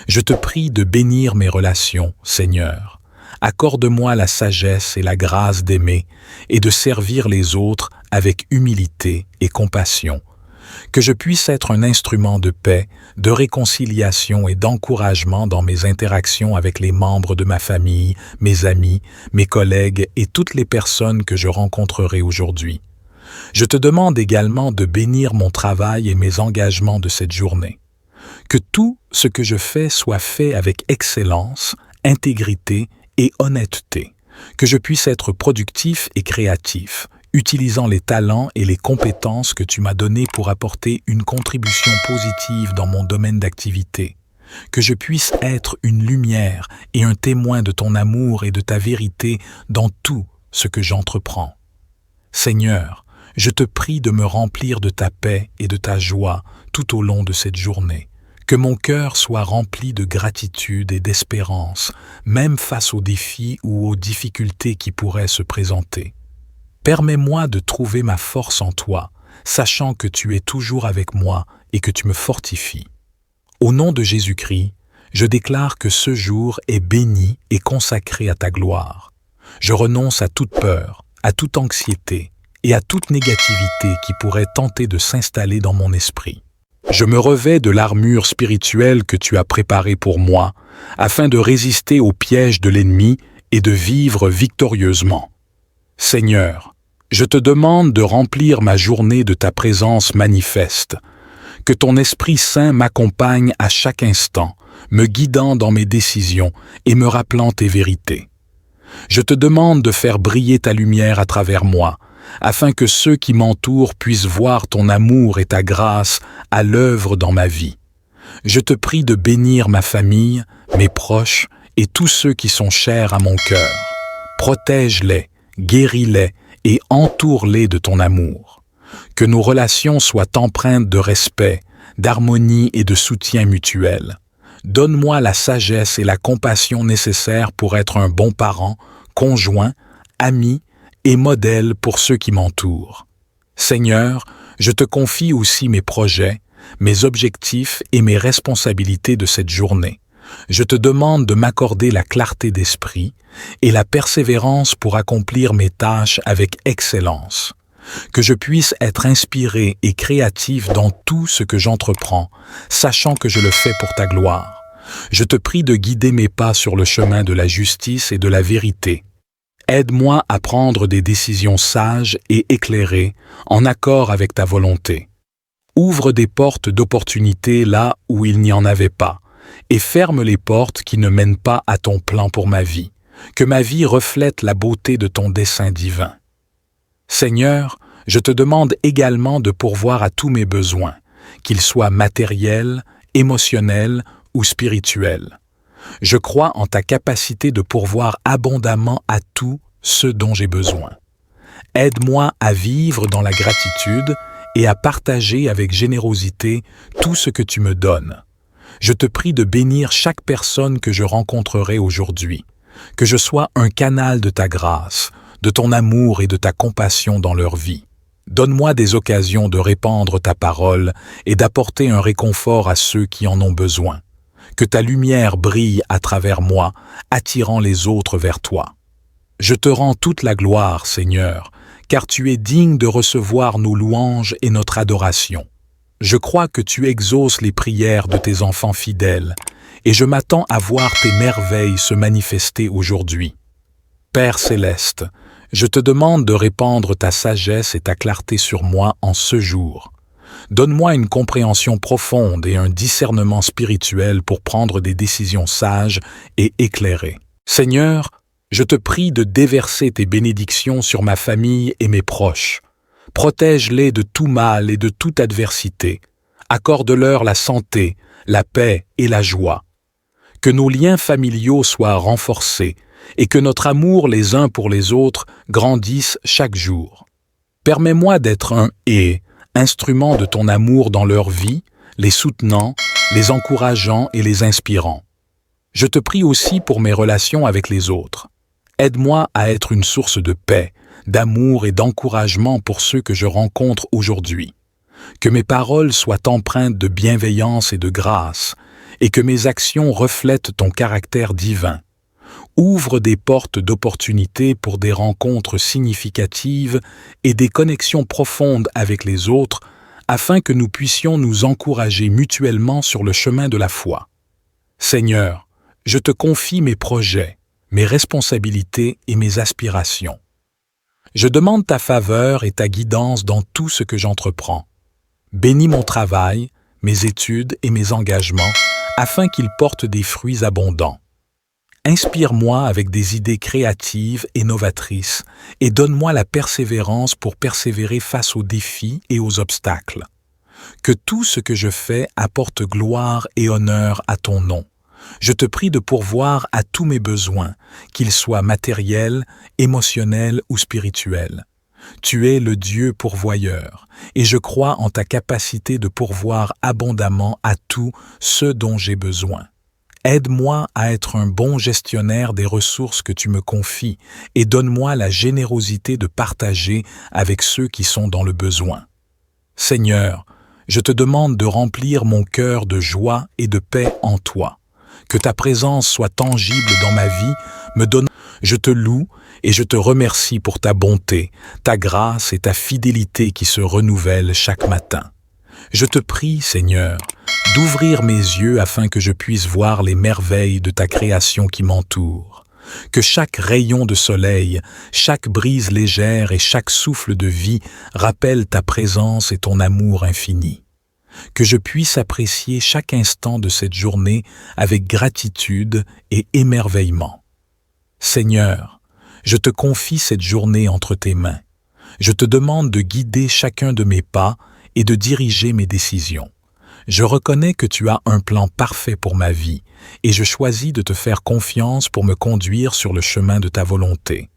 Je te prie de bénir mes relations, Seigneur. Accorde-moi la sagesse et la grâce d'aimer et de servir les autres avec humilité et compassion. Que je puisse être un instrument de paix, de réconciliation et d'encouragement dans mes interactions avec les membres de ma famille, mes amis, mes collègues et toutes les personnes que je rencontrerai aujourd'hui. Je te demande également de bénir mon travail et mes engagements de cette journée. Que tout ce que je fais soit fait avec excellence, intégrité et honnêteté. Que je puisse être productif et créatif, utilisant les talents et les compétences que tu m'as donnés pour apporter une contribution positive dans mon domaine d'activité. Que je puisse être une lumière et un témoin de ton amour et de ta vérité dans tout ce que j'entreprends. Seigneur, je te prie de me remplir de ta paix et de ta joie tout au long de cette journée. Que mon cœur soit rempli de gratitude et d'espérance, même face aux défis ou aux difficultés qui pourraient se présenter. Permets-moi de trouver ma force en toi, sachant que tu es toujours avec moi et que tu me fortifies. Au nom de Jésus-Christ, je déclare que ce jour est béni et consacré à ta gloire. Je renonce à toute peur, à toute anxiété et à toute négativité qui pourrait tenter de s'installer dans mon esprit. Je me revêts de l'armure spirituelle que tu as préparée pour moi, afin de résister aux pièges de l'ennemi et de vivre victorieusement. Seigneur, je te demande de remplir ma journée de ta présence manifeste. Que ton Esprit Saint m'accompagne à chaque instant, me guidant dans mes décisions et me rappelant tes vérités. Je te demande de faire briller ta lumière à travers moi, afin que ceux qui m'entourent puissent voir ton amour et ta grâce à l'œuvre dans ma vie. Je te prie de bénir ma famille, mes proches et tous ceux qui sont chers à mon cœur. Protège-les, guéris-les et entoure-les de ton amour. Que nos relations soient empreintes de respect, d'harmonie et de soutien mutuel. Donne-moi la sagesse et la compassion nécessaires pour être un bon parent, conjoint, ami et modèle pour ceux qui m'entourent. Seigneur, je te confie aussi mes projets, mes objectifs et mes responsabilités de cette journée. Je te demande de m'accorder la clarté d'esprit et la persévérance pour accomplir mes tâches avec excellence. Que je puisse être inspiré et créatif dans tout ce que j'entreprends, sachant que je le fais pour ta gloire. Je te prie de guider mes pas sur le chemin de la justice et de la vérité. Aide-moi à prendre des décisions sages et éclairées, en accord avec ta volonté. Ouvre des portes d'opportunité là où il n'y en avait pas, et ferme les portes qui ne mènent pas à ton plan pour ma vie. Que ma vie reflète la beauté de ton dessein divin. Seigneur, je te demande également de pourvoir à tous mes besoins, qu'ils soient matériels, émotionnels ou spirituels. Je crois en ta capacité de pourvoir abondamment à tout ce dont j'ai besoin. Aide-moi à vivre dans la gratitude et à partager avec générosité tout ce que tu me donnes. Je te prie de bénir chaque personne que je rencontrerai aujourd'hui, que je sois un canal de ta grâce, de ton amour et de ta compassion dans leur vie. Donne-moi des occasions de répandre ta parole et d'apporter un réconfort à ceux qui en ont besoin. Que ta lumière brille à travers moi, attirant les autres vers toi. Je te rends toute la gloire, Seigneur, car tu es digne de recevoir nos louanges et notre adoration. Je crois que tu exauces les prières de tes enfants fidèles, et je m'attends à voir tes merveilles se manifester aujourd'hui. Père céleste, je te demande de répandre ta sagesse et ta clarté sur moi en ce jour. Donne-moi une compréhension profonde et un discernement spirituel pour prendre des décisions sages et éclairées. Seigneur, je te prie de déverser tes bénédictions sur ma famille et mes proches. Protège-les de tout mal et de toute adversité. Accorde-leur la santé, la paix et la joie. Que nos liens familiaux soient renforcés et que notre amour les uns pour les autres grandisse chaque jour. Permets-moi d'être un instrument de ton amour dans leur vie, les soutenant, les encourageant et les inspirant. Je te prie aussi pour mes relations avec les autres. Aide-moi à être une source de paix, d'amour et d'encouragement pour ceux que je rencontre aujourd'hui. Que mes paroles soient empreintes de bienveillance et de grâce, et que mes actions reflètent ton caractère divin. Ouvre des portes d'opportunités pour des rencontres significatives et des connexions profondes avec les autres, afin que nous puissions nous encourager mutuellement sur le chemin de la foi. Seigneur, je te confie mes projets, mes responsabilités et mes aspirations. Je demande ta faveur et ta guidance dans tout ce que j'entreprends. Bénis mon travail, mes études et mes engagements, afin qu'ils portent des fruits abondants. Inspire-moi avec des idées créatives et novatrices et donne-moi la persévérance pour persévérer face aux défis et aux obstacles. Que tout ce que je fais apporte gloire et honneur à ton nom. Je te prie de pourvoir à tous mes besoins, qu'ils soient matériels, émotionnels ou spirituels. Tu es le Dieu pourvoyeur, et je crois en ta capacité de pourvoir abondamment à tout ce dont j'ai besoin. Aide-moi à être un bon gestionnaire des ressources que tu me confies et donne-moi la générosité de partager avec ceux qui sont dans le besoin. Seigneur, je te demande de remplir mon cœur de joie et de paix en toi. Que ta présence soit tangible dans ma vie, Je te loue et je te remercie pour ta bonté, ta grâce et ta fidélité qui se renouvellent chaque matin. Je te prie, Seigneur, d'ouvrir mes yeux afin que je puisse voir les merveilles de ta création qui m'entoure. Que chaque rayon de soleil, chaque brise légère et chaque souffle de vie rappellent ta présence et ton amour infini. Que je puisse apprécier chaque instant de cette journée avec gratitude et émerveillement. Seigneur, je te confie cette journée entre tes mains. Je te demande de guider chacun de mes pas et de diriger mes décisions. Je reconnais que tu as un plan parfait pour ma vie et je choisis de te faire confiance pour me conduire sur le chemin de ta volonté.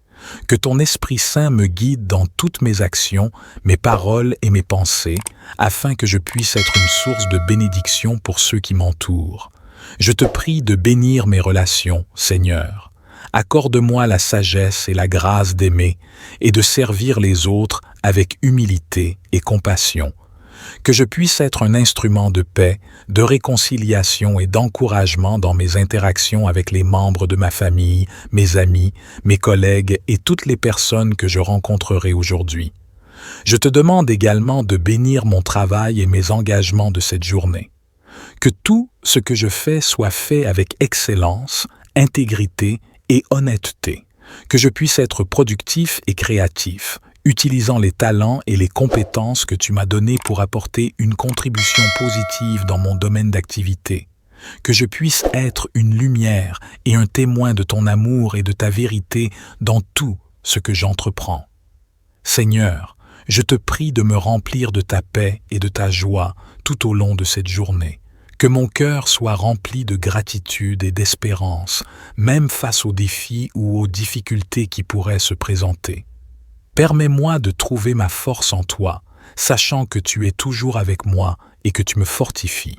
Que ton Esprit Saint me guide dans toutes mes actions, mes paroles et mes pensées, afin que je puisse être une source de bénédiction pour ceux qui m'entourent. Je te prie de bénir mes relations, Seigneur. Accorde-moi la sagesse et la grâce d'aimer et de servir les autres avec humilité et compassion. Que je puisse être un instrument de paix, de réconciliation et d'encouragement dans mes interactions avec les membres de ma famille, mes amis, mes collègues et toutes les personnes que je rencontrerai aujourd'hui. Je te demande également de bénir mon travail et mes engagements de cette journée. Que tout ce que je fais soit fait avec excellence, intégrité et honnêteté. Que je puisse être productif et créatif, utilisant les talents et les compétences que tu m'as donnés pour apporter une contribution positive dans mon domaine d'activité. Que je puisse être une lumière et un témoin de ton amour et de ta vérité dans tout ce que j'entreprends. Seigneur, je te prie de me remplir de ta paix et de ta joie tout au long de cette journée. Que mon cœur soit rempli de gratitude et d'espérance, même face aux défis ou aux difficultés qui pourraient se présenter. Permets-moi de trouver ma force en toi, sachant que tu es toujours avec moi et que tu me fortifies.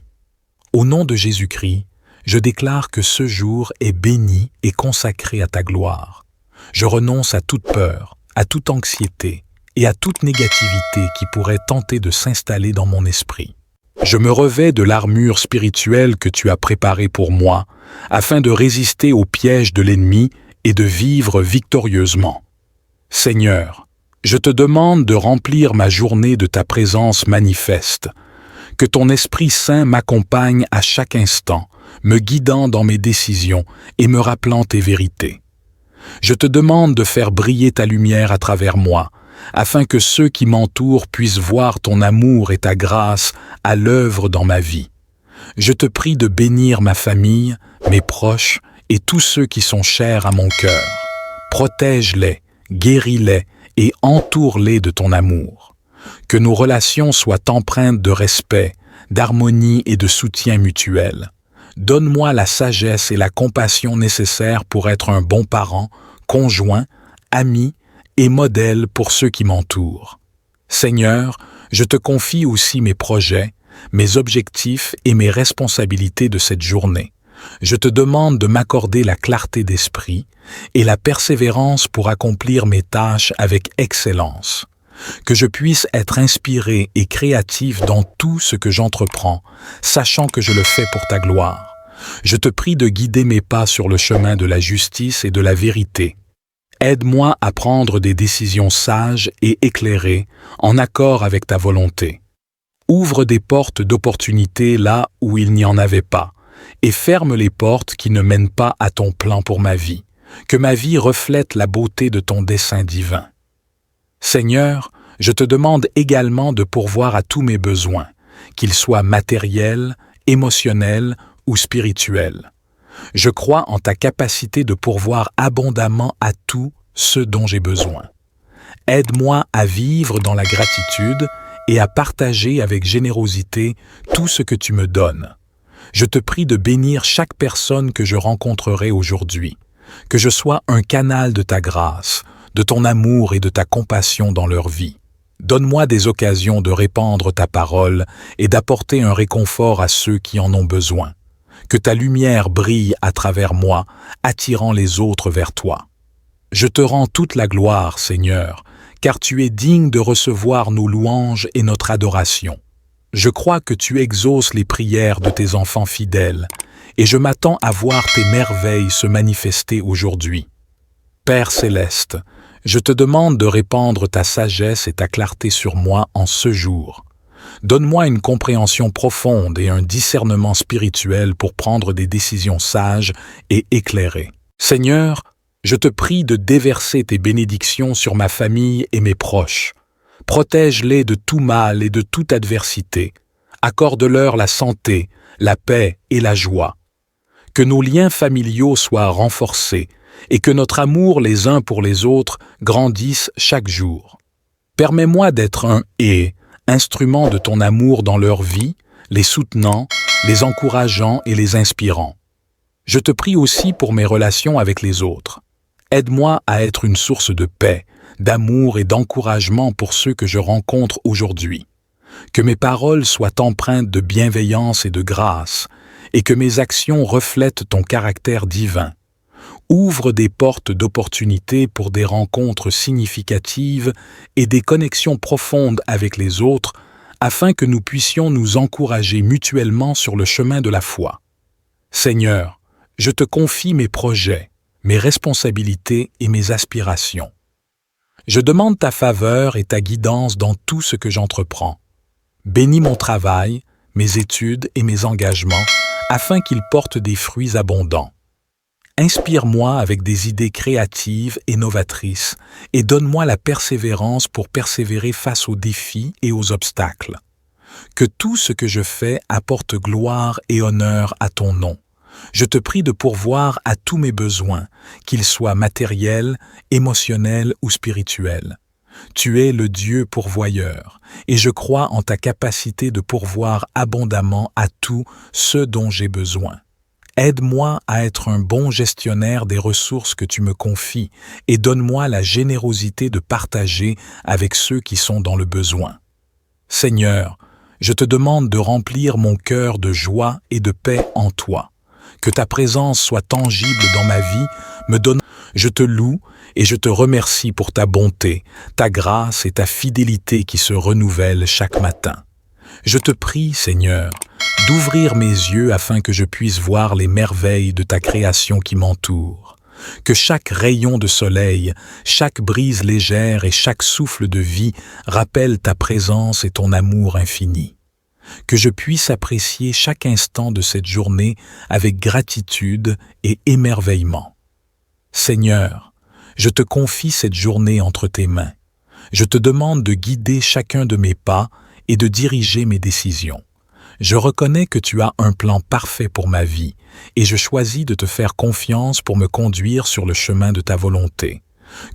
Au nom de Jésus-Christ, je déclare que ce jour est béni et consacré à ta gloire. Je renonce à toute peur, à toute anxiété et à toute négativité qui pourrait tenter de s'installer dans mon esprit. Je me revêts de l'armure spirituelle que tu as préparée pour moi, afin de résister aux pièges de l'ennemi et de vivre victorieusement. Seigneur, je te demande de remplir ma journée de ta présence manifeste. Que ton Esprit Saint m'accompagne à chaque instant, me guidant dans mes décisions et me rappelant tes vérités. Je te demande de faire briller ta lumière à travers moi, afin que ceux qui m'entourent puissent voir ton amour et ta grâce à l'œuvre dans ma vie. Je te prie de bénir ma famille, mes proches et tous ceux qui sont chers à mon cœur. Protège-les, guéris-les et entoure-les de ton amour. Que nos relations soient empreintes de respect, d'harmonie et de soutien mutuel. Donne-moi la sagesse et la compassion nécessaires pour être un bon parent, conjoint, ami et modèle pour ceux qui m'entourent. Seigneur, je te confie aussi mes projets, mes objectifs et mes responsabilités de cette journée. Je te demande de m'accorder la clarté d'esprit et la persévérance pour accomplir mes tâches avec excellence. Que je puisse être inspiré et créatif dans tout ce que j'entreprends, sachant que je le fais pour ta gloire. Je te prie de guider mes pas sur le chemin de la justice et de la vérité. Aide-moi à prendre des décisions sages et éclairées en accord avec ta volonté. Ouvre des portes d'opportunité là où il n'y en avait pas, et ferme les portes qui ne mènent pas à ton plan pour ma vie. Que ma vie reflète la beauté de ton dessein divin. Seigneur, je te demande également de pourvoir à tous mes besoins, qu'ils soient matériels, émotionnels ou spirituels. Je crois en ta capacité de pourvoir abondamment à tout ce dont j'ai besoin. Aide-moi à vivre dans la gratitude et à partager avec générosité tout ce que tu me donnes. Je te prie de bénir chaque personne que je rencontrerai aujourd'hui, que je sois un canal de ta grâce, de ton amour et de ta compassion dans leur vie. Donne-moi des occasions de répandre ta parole et d'apporter un réconfort à ceux qui en ont besoin. Que ta lumière brille à travers moi, attirant les autres vers toi. Je te rends toute la gloire, Seigneur, car tu es digne de recevoir nos louanges et notre adoration. Je crois que tu exauces les prières de tes enfants fidèles, et je m'attends à voir tes merveilles se manifester aujourd'hui. Père céleste, je te demande de répandre ta sagesse et ta clarté sur moi en ce jour. Donne-moi une compréhension profonde et un discernement spirituel pour prendre des décisions sages et éclairées. Seigneur, je te prie de déverser tes bénédictions sur ma famille et mes proches. Protège-les de tout mal et de toute adversité. Accorde-leur la santé, la paix et la joie. Que nos liens familiaux soient renforcés et que notre amour les uns pour les autres grandisse chaque jour. Permets-moi d'être un instrument de ton amour dans leur vie, les soutenant, les encourageant et les inspirant. Je te prie aussi pour mes relations avec les autres. Aide-moi à être une source de paix, d'amour et d'encouragement pour ceux que je rencontre aujourd'hui. Que mes paroles soient empreintes de bienveillance et de grâce, et que mes actions reflètent ton caractère divin. Ouvre des portes d'opportunité pour des rencontres significatives et des connexions profondes avec les autres, afin que nous puissions nous encourager mutuellement sur le chemin de la foi. Seigneur, je te confie mes projets, mes responsabilités et mes aspirations. Je demande ta faveur et ta guidance dans tout ce que j'entreprends. Bénis mon travail, mes études et mes engagements, afin qu'ils portent des fruits abondants. Inspire-moi avec des idées créatives et novatrices et donne-moi la persévérance pour persévérer face aux défis et aux obstacles. Que tout ce que je fais apporte gloire et honneur à ton nom. Je te prie de pourvoir à tous mes besoins, qu'ils soient matériels, émotionnels ou spirituels. Tu es le Dieu pourvoyeur, et je crois en ta capacité de pourvoir abondamment à tout ce dont j'ai besoin. Aide-moi à être un bon gestionnaire des ressources que tu me confies et donne-moi la générosité de partager avec ceux qui sont dans le besoin. Seigneur, je te demande de remplir mon cœur de joie et de paix en toi. Que ta présence soit tangible dans ma vie, me donne. Je te loue et je te remercie pour ta bonté, ta grâce et ta fidélité qui se renouvellent chaque matin. Je te prie, Seigneur, d'ouvrir mes yeux afin que je puisse voir les merveilles de ta création qui m'entoure. Que chaque rayon de soleil, chaque brise légère et chaque souffle de vie rappellent ta présence et ton amour infini. Que je puisse apprécier chaque instant de cette journée avec gratitude et émerveillement. Seigneur, je te confie cette journée entre tes mains. Je te demande de guider chacun de mes pas et de diriger mes décisions. Je reconnais que tu as un plan parfait pour ma vie et je choisis de te faire confiance pour me conduire sur le chemin de ta volonté.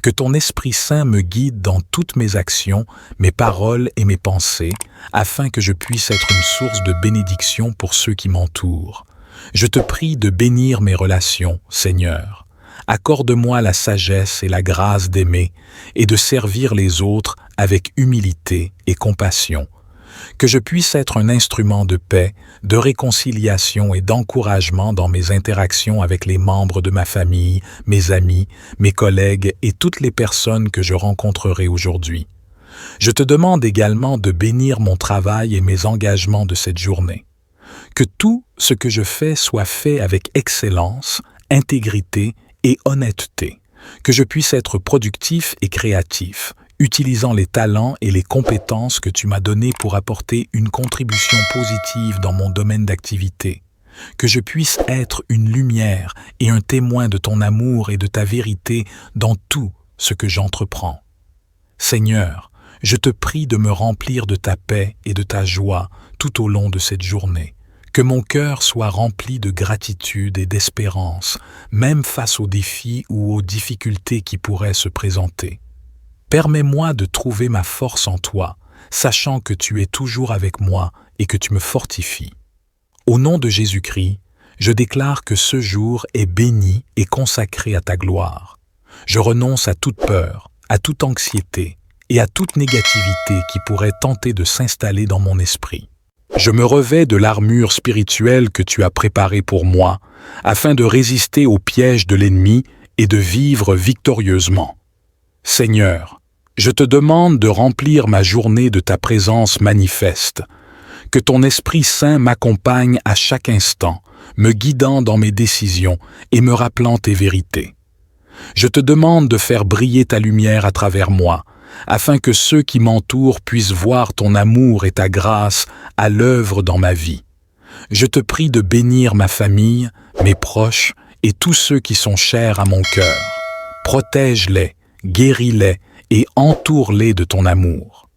Que ton Esprit Saint me guide dans toutes mes actions, mes paroles et mes pensées, afin que je puisse être une source de bénédiction pour ceux qui m'entourent. Je te prie de bénir mes relations, Seigneur. Accorde-moi la sagesse et la grâce d'aimer et de servir les autres avec humilité et compassion. Que je puisse être un instrument de paix, de réconciliation et d'encouragement dans mes interactions avec les membres de ma famille, mes amis, mes collègues et toutes les personnes que je rencontrerai aujourd'hui. Je te demande également de bénir mon travail et mes engagements de cette journée. Que tout ce que je fais soit fait avec excellence, intégrité et honnêteté. Que je puisse être productif et créatif, utilisant les talents et les compétences que tu m'as donnés pour apporter une contribution positive dans mon domaine d'activité. Que je puisse être une lumière et un témoin de ton amour et de ta vérité dans tout ce que j'entreprends. Seigneur, je te prie de me remplir de ta paix et de ta joie tout au long de cette journée. Que mon cœur soit rempli de gratitude et d'espérance, même face aux défis ou aux difficultés qui pourraient se présenter. Permets-moi de trouver ma force en toi, sachant que tu es toujours avec moi et que tu me fortifies. Au nom de Jésus-Christ, je déclare que ce jour est béni et consacré à ta gloire. Je renonce à toute peur, à toute anxiété et à toute négativité qui pourrait tenter de s'installer dans mon esprit. Je me revêts de l'armure spirituelle que tu as préparée pour moi, afin de résister aux pièges de l'ennemi et de vivre victorieusement. Seigneur, je te demande de remplir ma journée de ta présence manifeste. Que ton Esprit Saint m'accompagne à chaque instant, me guidant dans mes décisions et me rappelant tes vérités. Je te demande de faire briller ta lumière à travers moi, afin que ceux qui m'entourent puissent voir ton amour et ta grâce à l'œuvre dans ma vie. Je te prie de bénir ma famille, mes proches et tous ceux qui sont chers à mon cœur. Protège-les, guéris-les et entoure-les de ton amour.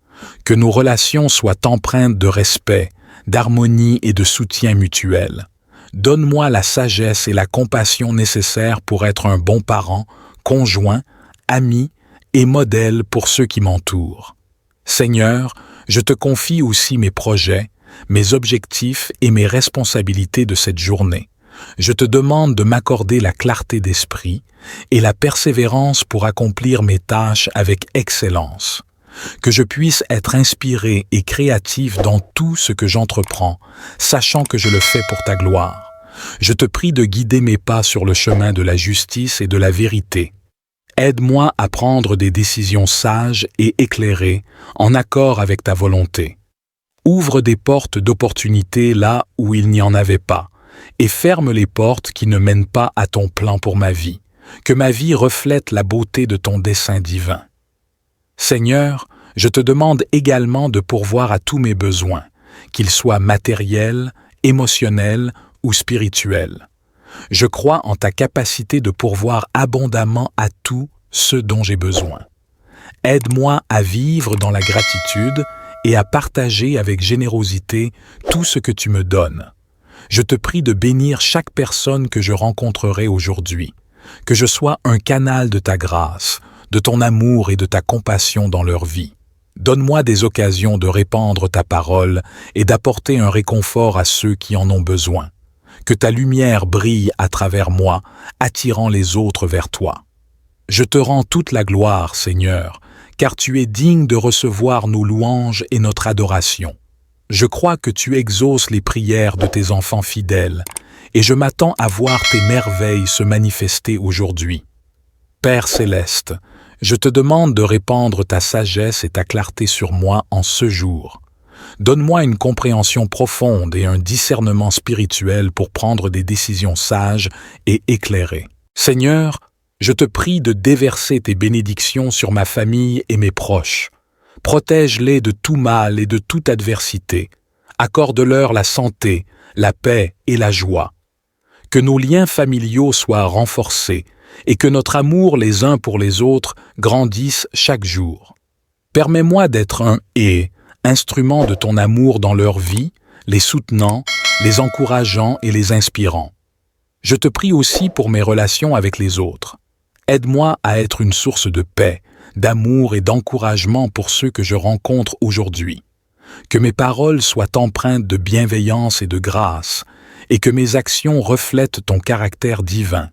Que nos relations soient empreintes de respect, d'harmonie et de soutien mutuel. Donne-moi la sagesse et la compassion nécessaires pour être un bon parent, conjoint, ami et modèle pour ceux qui m'entourent. Seigneur, je te confie aussi mes projets, mes objectifs et mes responsabilités de cette journée. Je te demande de m'accorder la clarté d'esprit et la persévérance pour accomplir mes tâches avec excellence. Que je puisse être inspiré et créatif dans tout ce que j'entreprends, sachant que je le fais pour ta gloire. Je te prie de guider mes pas sur le chemin de la justice et de la vérité. Aide-moi à prendre des décisions sages et éclairées, en accord avec ta volonté. Ouvre des portes d'opportunité là où il n'y en avait pas, et ferme les portes qui ne mènent pas à ton plan pour ma vie. Que ma vie reflète la beauté de ton dessein divin. Seigneur, je te demande également de pourvoir à tous mes besoins, qu'ils soient matériels, émotionnels ou spirituels. Je crois en ta capacité de pourvoir abondamment à tout ce dont j'ai besoin. Aide-moi à vivre dans la gratitude et à partager avec générosité tout ce que tu me donnes. Je te prie de bénir chaque personne que je rencontrerai aujourd'hui, que je sois un canal de ta grâce, de ton amour et de ta compassion dans leur vie. Donne-moi des occasions de répandre ta parole et d'apporter un réconfort à ceux qui en ont besoin. Que ta lumière brille à travers moi, attirant les autres vers toi. Je te rends toute la gloire, Seigneur, car tu es digne de recevoir nos louanges et notre adoration. Je crois que tu exauces les prières de tes enfants fidèles, et je m'attends à voir tes merveilles se manifester aujourd'hui. Père céleste, je te demande de répandre ta sagesse et ta clarté sur moi en ce jour. Donne-moi une compréhension profonde et un discernement spirituel pour prendre des décisions sages et éclairées. Seigneur, je te prie de déverser tes bénédictions sur ma famille et mes proches. Protège-les de tout mal et de toute adversité. Accorde-leur la santé, la paix et la joie. Que nos liens familiaux soient renforcés et que notre amour les uns pour les autres grandisse chaque jour. Permets-moi d'être un instrument de ton amour dans leur vie, les soutenant, les encourageant et les inspirant. Je te prie aussi pour mes relations avec les autres. Aide-moi à être une source de paix, d'amour et d'encouragement pour ceux que je rencontre aujourd'hui. Que mes paroles soient empreintes de bienveillance et de grâce, et que mes actions reflètent ton caractère divin.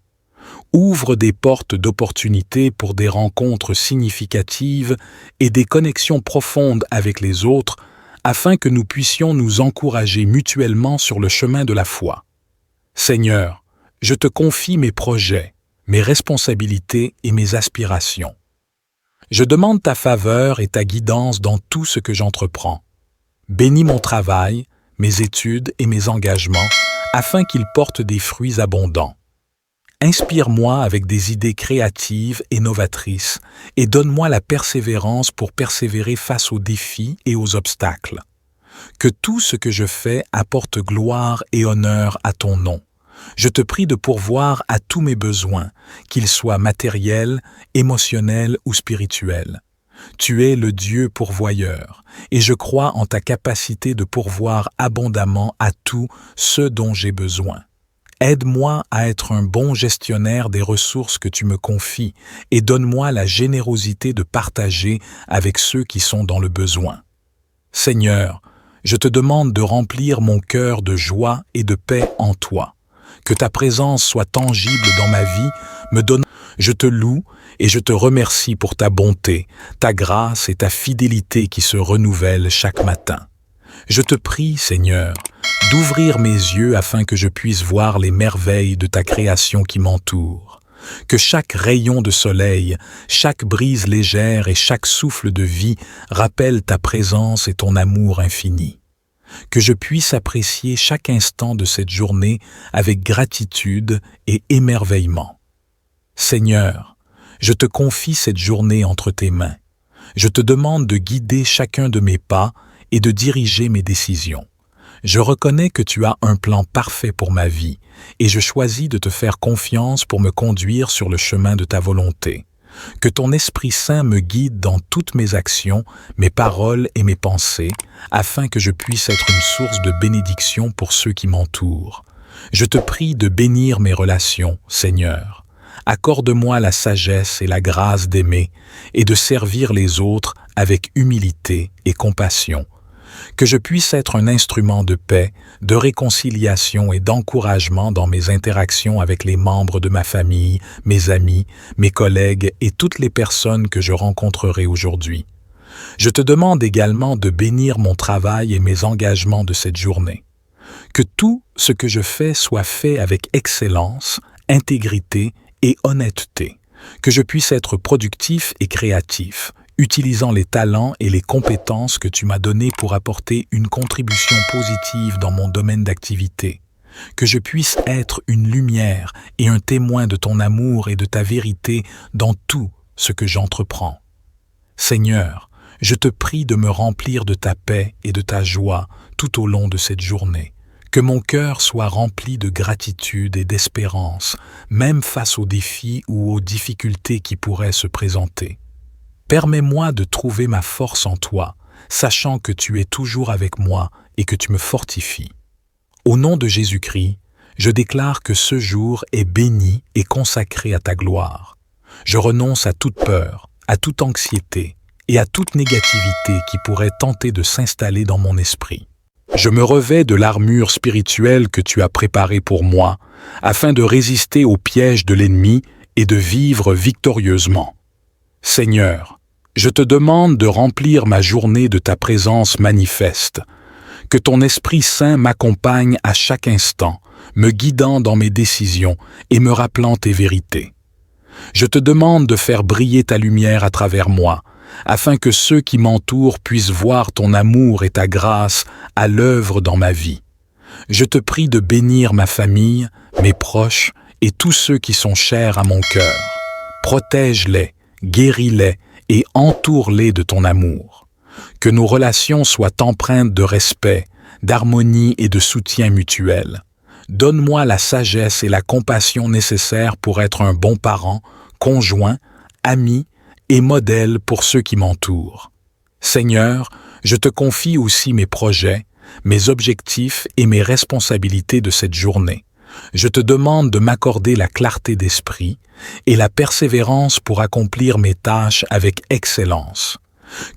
Ouvre des portes d'opportunités pour des rencontres significatives et des connexions profondes avec les autres, afin que nous puissions nous encourager mutuellement sur le chemin de la foi. Seigneur, je te confie mes projets, mes responsabilités et mes aspirations. Je demande ta faveur et ta guidance dans tout ce que j'entreprends. Bénis mon travail, mes études et mes engagements, afin qu'ils portent des fruits abondants. Inspire-moi avec des idées créatives et novatrices et donne-moi la persévérance pour persévérer face aux défis et aux obstacles. Que tout ce que je fais apporte gloire et honneur à ton nom. Je te prie de pourvoir à tous mes besoins, qu'ils soient matériels, émotionnels ou spirituels. Tu es le Dieu pourvoyeur, et je crois en ta capacité de pourvoir abondamment à tout ce dont j'ai besoin. Aide-moi à être un bon gestionnaire des ressources que tu me confies et donne-moi la générosité de partager avec ceux qui sont dans le besoin. Seigneur, je te demande de remplir mon cœur de joie et de paix en toi. Que ta présence soit tangible dans ma vie, je te loue et je te remercie pour ta bonté, ta grâce et ta fidélité qui se renouvellent chaque matin. Je te prie, Seigneur, d'ouvrir mes yeux afin que je puisse voir les merveilles de ta création qui m'entoure. Que chaque rayon de soleil, chaque brise légère et chaque souffle de vie rappellent ta présence et ton amour infini. Que je puisse apprécier chaque instant de cette journée avec gratitude et émerveillement. Seigneur, je te confie cette journée entre tes mains. Je te demande de guider chacun de mes pas et de diriger mes décisions. Je reconnais que tu as un plan parfait pour ma vie et je choisis de te faire confiance pour me conduire sur le chemin de ta volonté. Que ton Esprit Saint me guide dans toutes mes actions, mes paroles et mes pensées, afin que je puisse être une source de bénédiction pour ceux qui m'entourent. Je te prie de bénir mes relations, Seigneur. Accorde-moi la sagesse et la grâce d'aimer et de servir les autres avec humilité et compassion. Que je puisse être un instrument de paix, de réconciliation et d'encouragement dans mes interactions avec les membres de ma famille, mes amis, mes collègues et toutes les personnes que je rencontrerai aujourd'hui. Je te demande également de bénir mon travail et mes engagements de cette journée. Que tout ce que je fais soit fait avec excellence, intégrité et honnêteté. Que je puisse être productif et créatif, utilisant les talents et les compétences que tu m'as donnés pour apporter une contribution positive dans mon domaine d'activité. Que je puisse être une lumière et un témoin de ton amour et de ta vérité dans tout ce que j'entreprends. Seigneur, je te prie de me remplir de ta paix et de ta joie tout au long de cette journée. Que mon cœur soit rempli de gratitude et d'espérance, même face aux défis ou aux difficultés qui pourraient se présenter. Permets-moi de trouver ma force en toi, sachant que tu es toujours avec moi et que tu me fortifies. Au nom de Jésus-Christ, je déclare que ce jour est béni et consacré à ta gloire. Je renonce à toute peur, à toute anxiété et à toute négativité qui pourrait tenter de s'installer dans mon esprit. Je me revêts de l'armure spirituelle que tu as préparée pour moi, afin de résister aux pièges de l'ennemi et de vivre victorieusement. Seigneur, je te demande de remplir ma journée de ta présence manifeste. Que ton Esprit Saint m'accompagne à chaque instant, me guidant dans mes décisions et me rappelant tes vérités. Je te demande de faire briller ta lumière à travers moi, afin que ceux qui m'entourent puissent voir ton amour et ta grâce à l'œuvre dans ma vie. Je te prie de bénir ma famille, mes proches et tous ceux qui sont chers à mon cœur. Protège-les, guéris-les et entoure-les de ton amour. Que nos relations soient empreintes de respect, d'harmonie et de soutien mutuel. Donne-moi la sagesse et la compassion nécessaires pour être un bon parent, conjoint, ami et modèle pour ceux qui m'entourent. Seigneur, je te confie aussi mes projets, mes objectifs et mes responsabilités de cette journée. Je te demande de m'accorder la clarté d'esprit et la persévérance pour accomplir mes tâches avec excellence.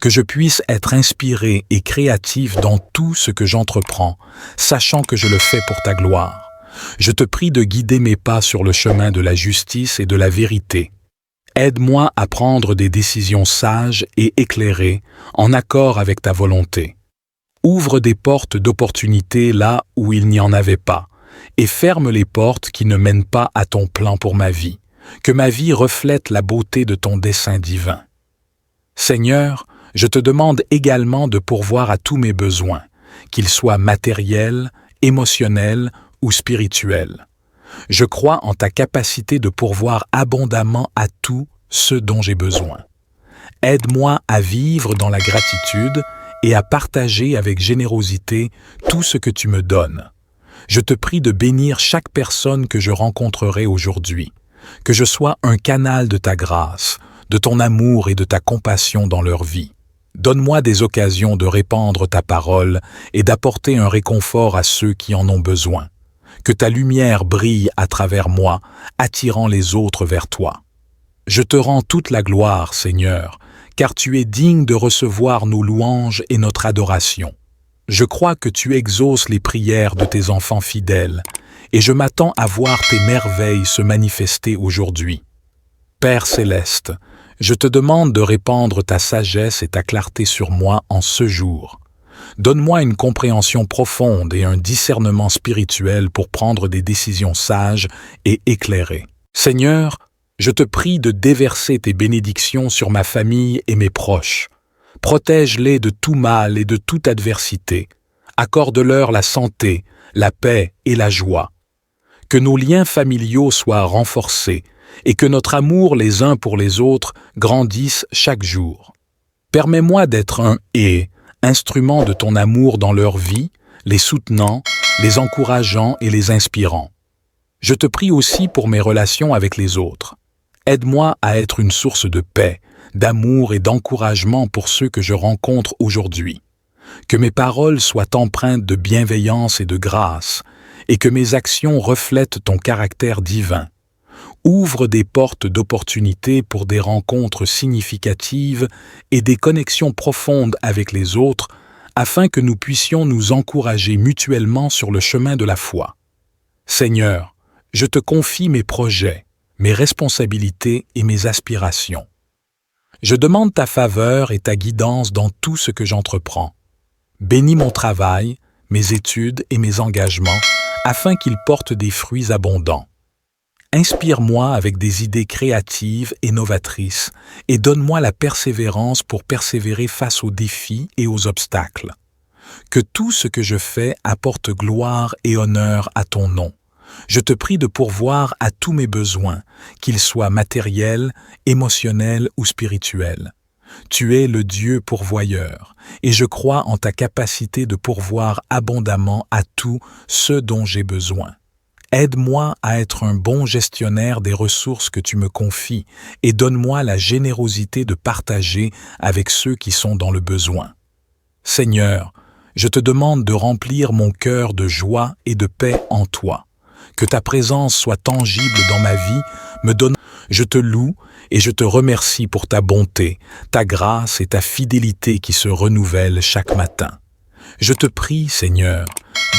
Que je puisse être inspiré et créatif dans tout ce que j'entreprends, sachant que je le fais pour ta gloire. Je te prie de guider mes pas sur le chemin de la justice et de la vérité. Aide-moi à prendre des décisions sages et éclairées, en accord avec ta volonté. Ouvre des portes d'opportunité là où il n'y en avait pas, et ferme les portes qui ne mènent pas à ton plan pour ma vie. Que ma vie reflète la beauté de ton dessein divin. Seigneur, je te demande également de pourvoir à tous mes besoins, qu'ils soient matériels, émotionnels ou spirituels. Je crois en ta capacité de pourvoir abondamment à tout ce dont j'ai besoin. Aide-moi à vivre dans la gratitude et à partager avec générosité tout ce que tu me donnes. Je te prie de bénir chaque personne que je rencontrerai aujourd'hui, que je sois un canal de ta grâce, de ton amour et de ta compassion dans leur vie. Donne-moi des occasions de répandre ta parole et d'apporter un réconfort à ceux qui en ont besoin. Que ta lumière brille à travers moi, attirant les autres vers toi. Je te rends toute la gloire, Seigneur, car tu es digne de recevoir nos louanges et notre adoration. Je crois que tu exauces les prières de tes enfants fidèles, et je m'attends à voir tes merveilles se manifester aujourd'hui. Père céleste, je te demande de répandre ta sagesse et ta clarté sur moi en ce jour. Donne-moi une compréhension profonde et un discernement spirituel pour prendre des décisions sages et éclairées. Seigneur, je te prie de déverser tes bénédictions sur ma famille et mes proches. Protège-les de tout mal et de toute adversité. Accorde-leur la santé, la paix et la joie. Que nos liens familiaux soient renforcés et que notre amour les uns pour les autres grandisse chaque jour. Permets-moi d'être un instrument de ton amour dans leur vie, les soutenant, les encourageant et les inspirant. Je te prie aussi pour mes relations avec les autres. Aide-moi à être une source de paix, d'amour et d'encouragement pour ceux que je rencontre aujourd'hui. Que mes paroles soient empreintes de bienveillance et de grâce, et que mes actions reflètent ton caractère divin. Ouvre des portes d'opportunités pour des rencontres significatives et des connexions profondes avec les autres, afin que nous puissions nous encourager mutuellement sur le chemin de la foi. Seigneur, je te confie mes projets, mes responsabilités et mes aspirations. Je demande ta faveur et ta guidance dans tout ce que j'entreprends. Bénis mon travail, mes études et mes engagements, afin qu'ils portent des fruits abondants. Inspire-moi avec des idées créatives et novatrices et donne-moi la persévérance pour persévérer face aux défis et aux obstacles. Que tout ce que je fais apporte gloire et honneur à ton nom. Je te prie de pourvoir à tous mes besoins, qu'ils soient matériels, émotionnels ou spirituels. Tu es le Dieu pourvoyeur, et je crois en ta capacité de pourvoir abondamment à tout ce dont j'ai besoin. Aide-moi à être un bon gestionnaire des ressources que tu me confies et donne-moi la générosité de partager avec ceux qui sont dans le besoin. Seigneur, je te demande de remplir mon cœur de joie et de paix en toi. Que ta présence soit tangible dans ma vie, me donne. Je te loue et je te remercie pour ta bonté, ta grâce et ta fidélité qui se renouvellent chaque matin. Je te prie, Seigneur,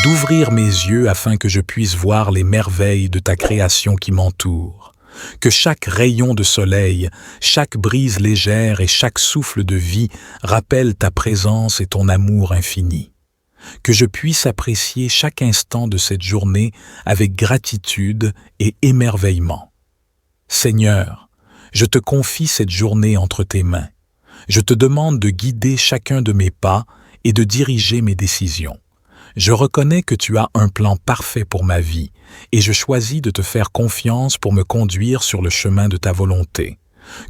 d'ouvrir mes yeux afin que je puisse voir les merveilles de ta création qui m'entoure. Que chaque rayon de soleil, chaque brise légère et chaque souffle de vie rappellent ta présence et ton amour infini. Que je puisse apprécier chaque instant de cette journée avec gratitude et émerveillement. Seigneur, je te confie cette journée entre tes mains. Je te demande de guider chacun de mes pas et de diriger mes décisions. Je reconnais que tu as un plan parfait pour ma vie et je choisis de te faire confiance pour me conduire sur le chemin de ta volonté.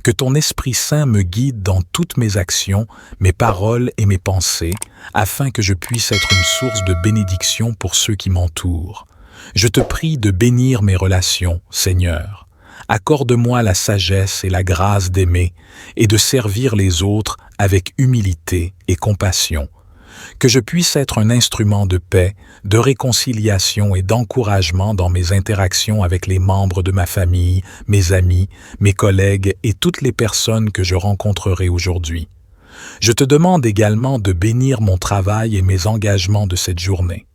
Que ton Esprit Saint me guide dans toutes mes actions, mes paroles et mes pensées, afin que je puisse être une source de bénédiction pour ceux qui m'entourent. Je te prie de bénir mes relations, Seigneur. Accorde-moi la sagesse et la grâce d'aimer et de servir les autres avec humilité et compassion. Que je puisse être un instrument de paix, de réconciliation et d'encouragement dans mes interactions avec les membres de ma famille, mes amis, mes collègues et toutes les personnes que je rencontrerai aujourd'hui. Je te demande également de bénir mon travail et mes engagements de cette journée.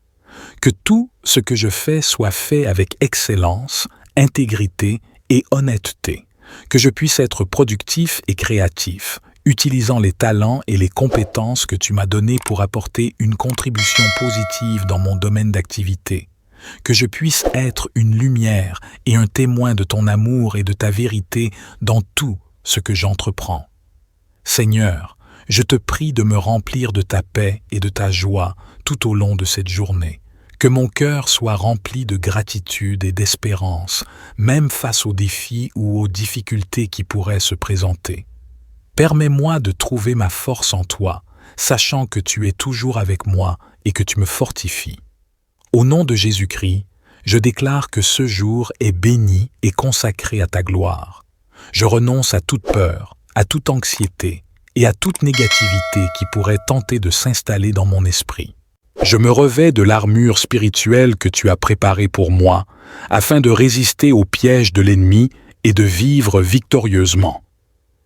Que tout ce que je fais soit fait avec excellence, intégrité et honnêteté. Que je puisse être productif et créatif, utilisant les talents et les compétences que tu m'as donnés pour apporter une contribution positive dans mon domaine d'activité. Que je puisse être une lumière et un témoin de ton amour et de ta vérité dans tout ce que j'entreprends. Seigneur, je te prie de me remplir de ta paix et de ta joie tout au long de cette journée. Que mon cœur soit rempli de gratitude et d'espérance, même face aux défis ou aux difficultés qui pourraient se présenter. Permets-moi de trouver ma force en toi, sachant que tu es toujours avec moi et que tu me fortifies. Au nom de Jésus-Christ, je déclare que ce jour est béni et consacré à ta gloire. Je renonce à toute peur, à toute anxiété et à toute négativité qui pourrait tenter de s'installer dans mon esprit. Je me revêts de l'armure spirituelle que tu as préparée pour moi, afin de résister aux pièges de l'ennemi et de vivre victorieusement.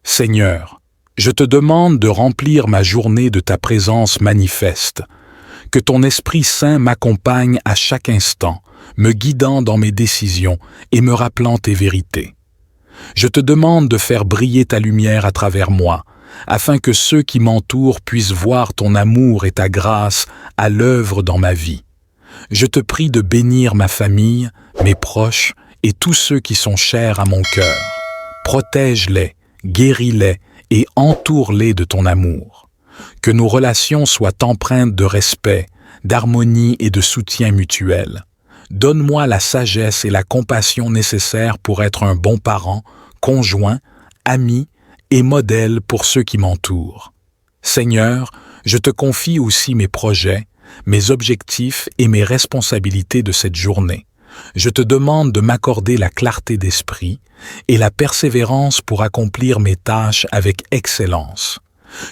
Seigneur, je te demande de remplir ma journée de ta présence manifeste, que ton Esprit Saint m'accompagne à chaque instant, me guidant dans mes décisions et me rappelant tes vérités. Je te demande de faire briller ta lumière à travers moi, afin que ceux qui m'entourent puissent voir ton amour et ta grâce à l'œuvre dans ma vie. Je te prie de bénir ma famille, mes proches et tous ceux qui sont chers à mon cœur. Protège-les, guéris-les et entoure-les de ton amour. Que nos relations soient empreintes de respect, d'harmonie et de soutien mutuel. Donne-moi la sagesse et la compassion nécessaires pour être un bon parent, conjoint, ami et modèle pour ceux qui m'entourent. Seigneur, je te confie aussi mes projets, mes objectifs et mes responsabilités de cette journée. Je te demande de m'accorder la clarté d'esprit et la persévérance pour accomplir mes tâches avec excellence.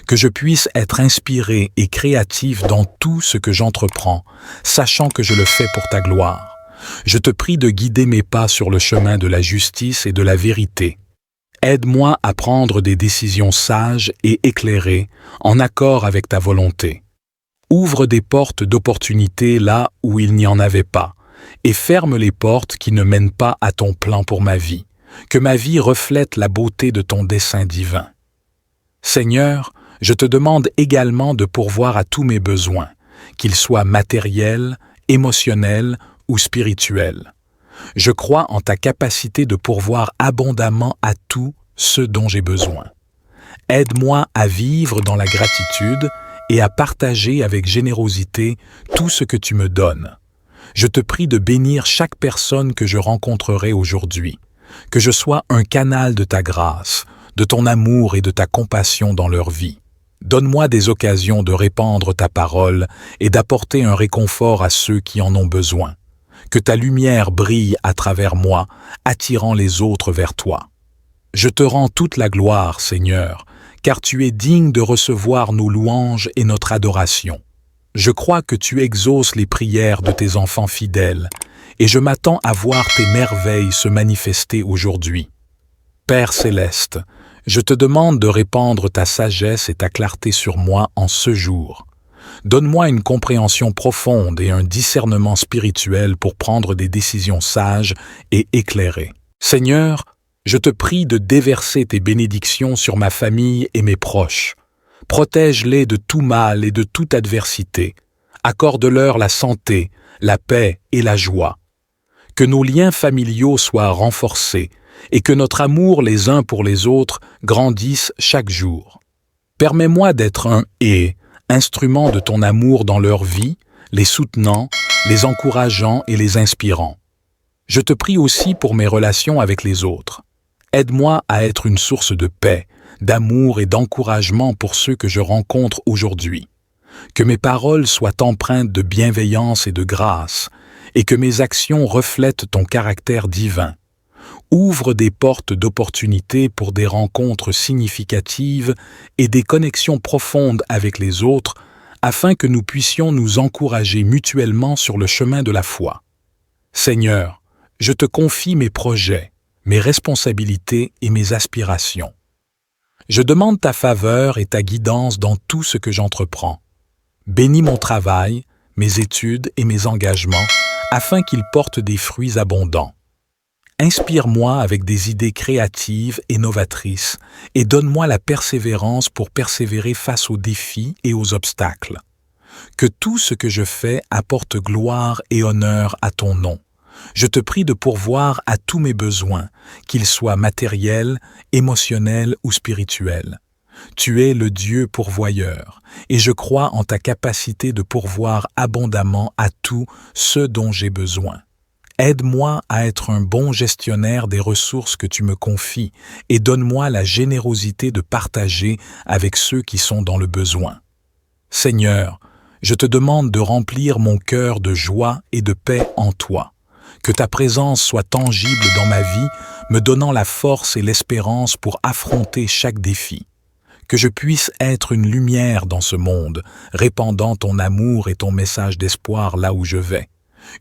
Que je puisse être inspiré et créatif dans tout ce que j'entreprends, sachant que je le fais pour ta gloire. Je te prie de guider mes pas sur le chemin de la justice et de la vérité. Aide-moi à prendre des décisions sages et éclairées, en accord avec ta volonté. Ouvre des portes d'opportunité là où il n'y en avait pas, et ferme les portes qui ne mènent pas à ton plan pour ma vie. Que ma vie reflète la beauté de ton dessein divin. Seigneur, je te demande également de pourvoir à tous mes besoins, qu'ils soient matériels, émotionnels ou spirituels. Je crois en ta capacité de pourvoir abondamment à tout ce dont j'ai besoin. Aide-moi à vivre dans la gratitude et à partager avec générosité tout ce que tu me donnes. Je te prie de bénir chaque personne que je rencontrerai aujourd'hui, que je sois un canal de ta grâce, de ton amour et de ta compassion dans leur vie. Donne-moi des occasions de répandre ta parole et d'apporter un réconfort à ceux qui en ont besoin. Que ta lumière brille à travers moi, attirant les autres vers toi. Je te rends toute la gloire, Seigneur, car tu es digne de recevoir nos louanges et notre adoration. Je crois que tu exauces les prières de tes enfants fidèles, et je m'attends à voir tes merveilles se manifester aujourd'hui. Père céleste, je te demande de répandre ta sagesse et ta clarté sur moi en ce jour. Donne-moi une compréhension profonde et un discernement spirituel pour prendre des décisions sages et éclairées. Seigneur, je te prie de déverser tes bénédictions sur ma famille et mes proches. Protège-les de tout mal et de toute adversité. Accorde-leur la santé, la paix et la joie. Que nos liens familiaux soient renforcés et que notre amour les uns pour les autres grandisse chaque jour. Permets-moi d'être un instrument de ton amour dans leur vie, les soutenant, les encourageant et les inspirant. Je te prie aussi pour mes relations avec les autres. Aide-moi à être une source de paix, d'amour et d'encouragement pour ceux que je rencontre aujourd'hui. Que mes paroles soient empreintes de bienveillance et de grâce, et que mes actions reflètent ton caractère divin. Ouvre des portes d'opportunités pour des rencontres significatives et des connexions profondes avec les autres, afin que nous puissions nous encourager mutuellement sur le chemin de la foi. Seigneur, je te confie mes projets, mes responsabilités et mes aspirations. Je demande ta faveur et ta guidance dans tout ce que j'entreprends. Bénis mon travail, mes études et mes engagements, afin qu'ils portent des fruits abondants. Inspire-moi avec des idées créatives et novatrices et donne-moi la persévérance pour persévérer face aux défis et aux obstacles. Que tout ce que je fais apporte gloire et honneur à ton nom. Je te prie de pourvoir à tous mes besoins, qu'ils soient matériels, émotionnels ou spirituels. Tu es le Dieu pourvoyeur, et je crois en ta capacité de pourvoir abondamment à tout ce dont j'ai besoin. Aide-moi à être un bon gestionnaire des ressources que tu me confies et donne-moi la générosité de partager avec ceux qui sont dans le besoin. Seigneur, je te demande de remplir mon cœur de joie et de paix en toi. Que ta présence soit tangible dans ma vie, me donnant la force et l'espérance pour affronter chaque défi. Que je puisse être une lumière dans ce monde, répandant ton amour et ton message d'espoir là où je vais.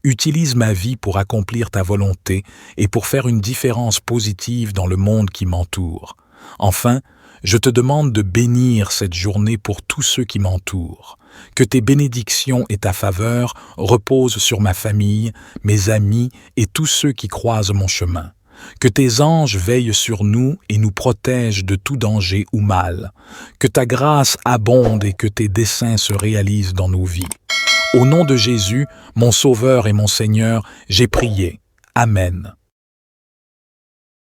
Utilise ma vie pour accomplir ta volonté et pour faire une différence positive dans le monde qui m'entoure. Enfin, je te demande de bénir cette journée pour tous ceux qui m'entourent. Que tes bénédictions et ta faveur reposent sur ma famille, mes amis et tous ceux qui croisent mon chemin. Que tes anges veillent sur nous et nous protègent de tout danger ou mal. Que ta grâce abonde et que tes desseins se réalisent dans nos vies. Au nom de Jésus, mon Sauveur et mon Seigneur, j'ai prié. Amen.